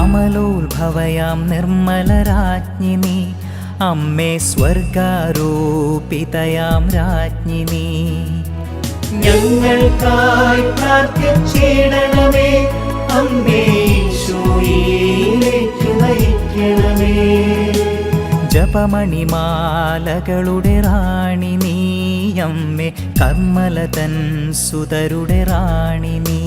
അമലോത്ഭവയാം നിർമ്മലരാജ്ഞി നീ, അമ്മേ സ്വർഗാരോപിതയാം രാജ്ഞി നീ. ഞങ്ങൾക്കായി പ്രാർത്ഥിച്ചിടണമേ. അമ്മേ ഈശോയിലേക്ക് നയിക്കണമേ. ജപമണിമാലകളുടെ റാണി നീ, അമ്മേ കർമ്മലതൻ സുതരുടെ റാണി നീ.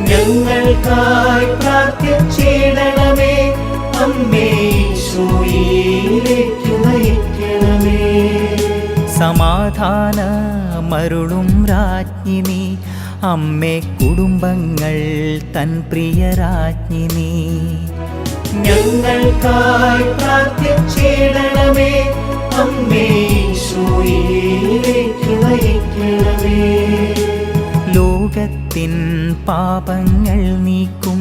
ഞങ്ങൾക്കായി പ്രാർത്ഥിച്ചിടണമേ. അമ്മേ ഈശോയിലേക്ക് നയിക്കണമേ. സമാധാനമരുളും രാജ്ഞി നീ, അമ്മേ കുടുംബങ്ങൾ തൻ പ്രിയ രാജ്ഞി നീ. ഞങ്ങൾക്കായി പ്രാർത്ഥിച്ചിടണമേ. അമ്മേ ഈശോയിലേക്ക് നയിക്കണമേ. ലോകത്തിൻ പാപങ്ങൾ നീക്കും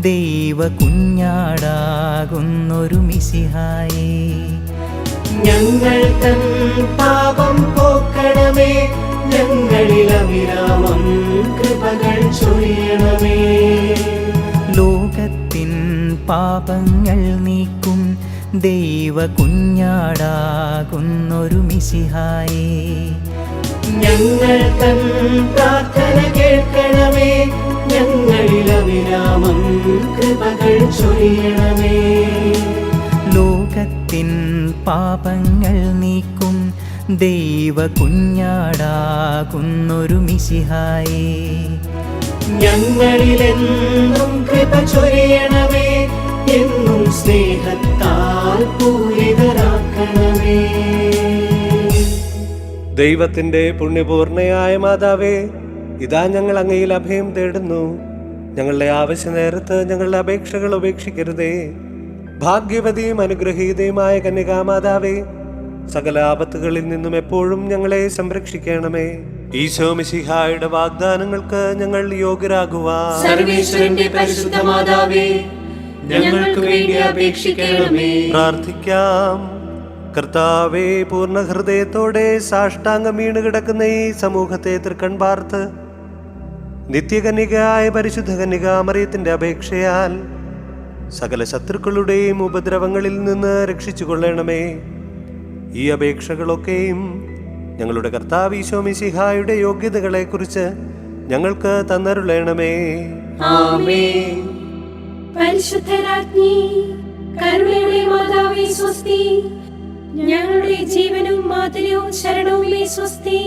ദൈവ കുഞ്ഞാടാകുന്നൊരു മിശിഹായേ. ഞങ്ങൾ തൻ പാപം പോക്കണമേ. ഞങ്ങളിൽ അവിരാമം കൃപകൾ ചൊരിയണമേ. ലോകത്തിൻ പാപങ്ങൾ നീക്കും ദൈവ കുഞ്ഞാടാകുന്നൊരു മിശിഹായേ. ഞങ്ങൾ തൻ പ്രാർത്ഥന കേൾക്കണമേ. ഞങ്ങളിൽ അവിരാമം കൃപകൾ ചൊരിയണമേ. ലോകത്തിൻ പാപങ്ങൾ നീക്കും ദൈവ കുഞ്ഞാടാകുന്നൊരു മിശിഹായേ, ഞങ്ങളിലെന്നും കൃപ ചൊരിയണമേ. എന്നും സ്നേഹത്താൽ പൂരിതരാക്കണമേ. ദൈവത്തിന്റെ പുണ്യപൂർണയായ മാതാവേ, ഇതാ ഞങ്ങൾ അങ്ങയിൽ അഭയം തേടുന്നു. ഞങ്ങളുടെ ആവശ്യ നേരത്ത് ഞങ്ങളുടെ അപേക്ഷകൾ ഉപേക്ഷിക്കരുതേ. ഭാഗ്യവതിയും അനുഗ്രഹീതയുമായ കന്യകാമാതാവേ, സകല ആപത്തുകളിൽ നിന്നും എപ്പോഴും ഞങ്ങളെ സംരക്ഷിക്കണമേ. ഈശോ മിശിഹായുടെ വാഗ്ദാനങ്ങൾക്ക് ഞങ്ങൾ യോഗ്യരാകുവാൻ സർവേശ്വരന്റെ പരിശുദ്ധ മാതാവേ, ഞങ്ങൾക്ക് വേണ്ടി അപേക്ഷിക്കണമേ. പ്രാർത്ഥിക്കാം. കർത്താവേ, പൂർണ്ണ ഹൃദയത്തോടെ സാഷ്ടാംഗം വീണ് കിടക്കുന്ന ഈ സമൂഹത്തെ തൃക്കൺ പാർത്ത് നിത്യകന്യകയായ പരിശുദ്ധ കന്യകാമറിയത്തിന്റെ അപേക്ഷയാൽ സകല ശത്രുക്കളുടെയും ഉപദ്രവങ്ങളിൽ നിന്ന് രക്ഷിച്ചു കൊള്ളണമേ. ഈ അപേക്ഷകളൊക്കെയും ഞങ്ങളുടെ കർത്താവ് ഈശോ മിശിഹായുടെ യോഗ്യതകളെ കുറിച്ച് ഞങ്ങൾക്ക് തന്നരുളണമേ. ആമേൻ. പരിശുദ്ധരാജ്ഞി, കരുണയുടെ മാതാവേ സ്വസ്തി. ഞങ്ങളുടെ ജീവനും മാതിരിയും ശരണവുമേ സ്വസ്തി.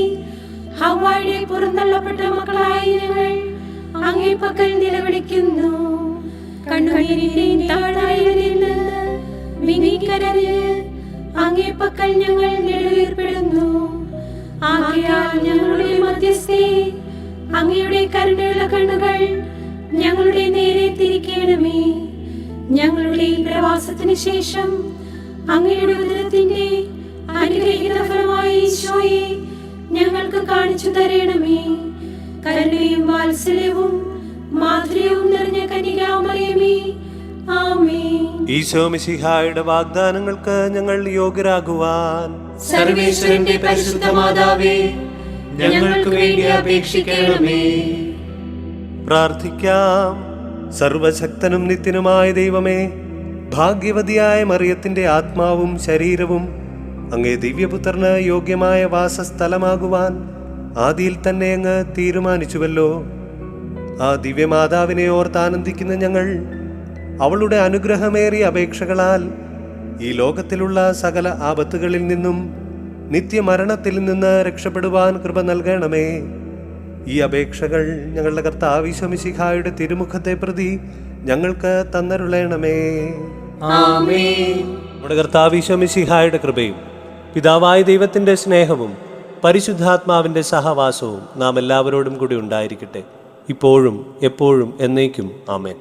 ഹവ്വായുടെ പുറന്തള്ളപ്പെട്ട മക്കളായ ഞങ്ങൾ അങ്ങേ പക്കൽ നിലവിളിക്കുന്നു. കണ്ണുനീരിന്റെയും താഴ്വരയിൽ നിന്ന് വിനീകരഞ്ഞ് അങ്ങേ പക്കൽ ഞങ്ങൾ നെടുവീർപ്പെടുന്നു. ആകയാൽ ഞങ്ങളുടെ മധ്യസ്ഥേ, അങ്ങയുടെ കരുണയുള്ള കണ്ണുകൾ ഞങ്ങളുടെ നേരെ തിരിക്കണമേ. ഞങ്ങളുടെ പ്രവാസത്തിന് ശേഷം അങ്ങയുടെ ഉദരത്തിന്റെ അനുഗ്രഹീത ഫലമായ ഈശോയെ ഞങ്ങൾക്ക് കാണിച്ചു തരണമേ. കരുണയും വാത്സല്യവും മാധുര്യവും നിറഞ്ഞ കന്യകാമറിയമേ, ആമേൻ. ഈശോ മിശിഹായുടെ വാഗ്ദാനങ്ങൾക്ക് ഞങ്ങൾ യോഗ്യരാകുവാൻ സർവേശ്വരന്റെ പരിശുദ്ധ മാതാവേ, ഞങ്ങൾക്ക് വേണ്ടി അപേക്ഷിക്കണമേ. പ്രാർത്ഥിക്കാം. സർവശക്തനും നിത്യനുമായ ദൈവമേ, ഭാഗ്യവതിയായ മറിയത്തിന്റെ ആത്മാവും ശരീരവും അങ്ങേ ദിവ്യപുത്രന് യോഗ്യമായ വാസസ്ഥലമാകുവാൻ ആദിയിൽ തന്നെ അങ്ങ് തീരുമാനിച്ചുവല്ലോ. ആ ദിവ്യമാതാവിനെ ഓർത്താനന്ദിക്കുന്ന ഞങ്ങൾ അവളുടെ അനുഗ്രഹമേറിയ അപേക്ഷകളാൽ ഈ ലോകത്തിലുള്ള സകല ആപത്തുകളിൽ നിന്നും നിത്യമരണത്തിൽ നിന്ന് രക്ഷപ്പെടുവാൻ കൃപ നൽകണമേ. ഈ അപേക്ഷകൾ ഞങ്ങളുടെ കർത്താവ് ഈശോ മിശിഹായുടെ തിരുമുഖത്തെ പ്രതി ഞങ്ങൾക്ക് തന്നരുളണമേ. ആമേൻ. നമ്മുടെ കർത്താവ് ഈശോ മിശിഹായുടെ കൃപയും പിതാവായ ദൈവത്തിന്റെ സ്നേഹവും പരിശുദ്ധാത്മാവിന്റെ സഹവാസവും നാം എല്ലാവരോടും കൂടി ഉണ്ടായിരിക്കട്ടെ, ഇപ്പോഴും എപ്പോഴും എന്നേക്കും. ആമേൻ.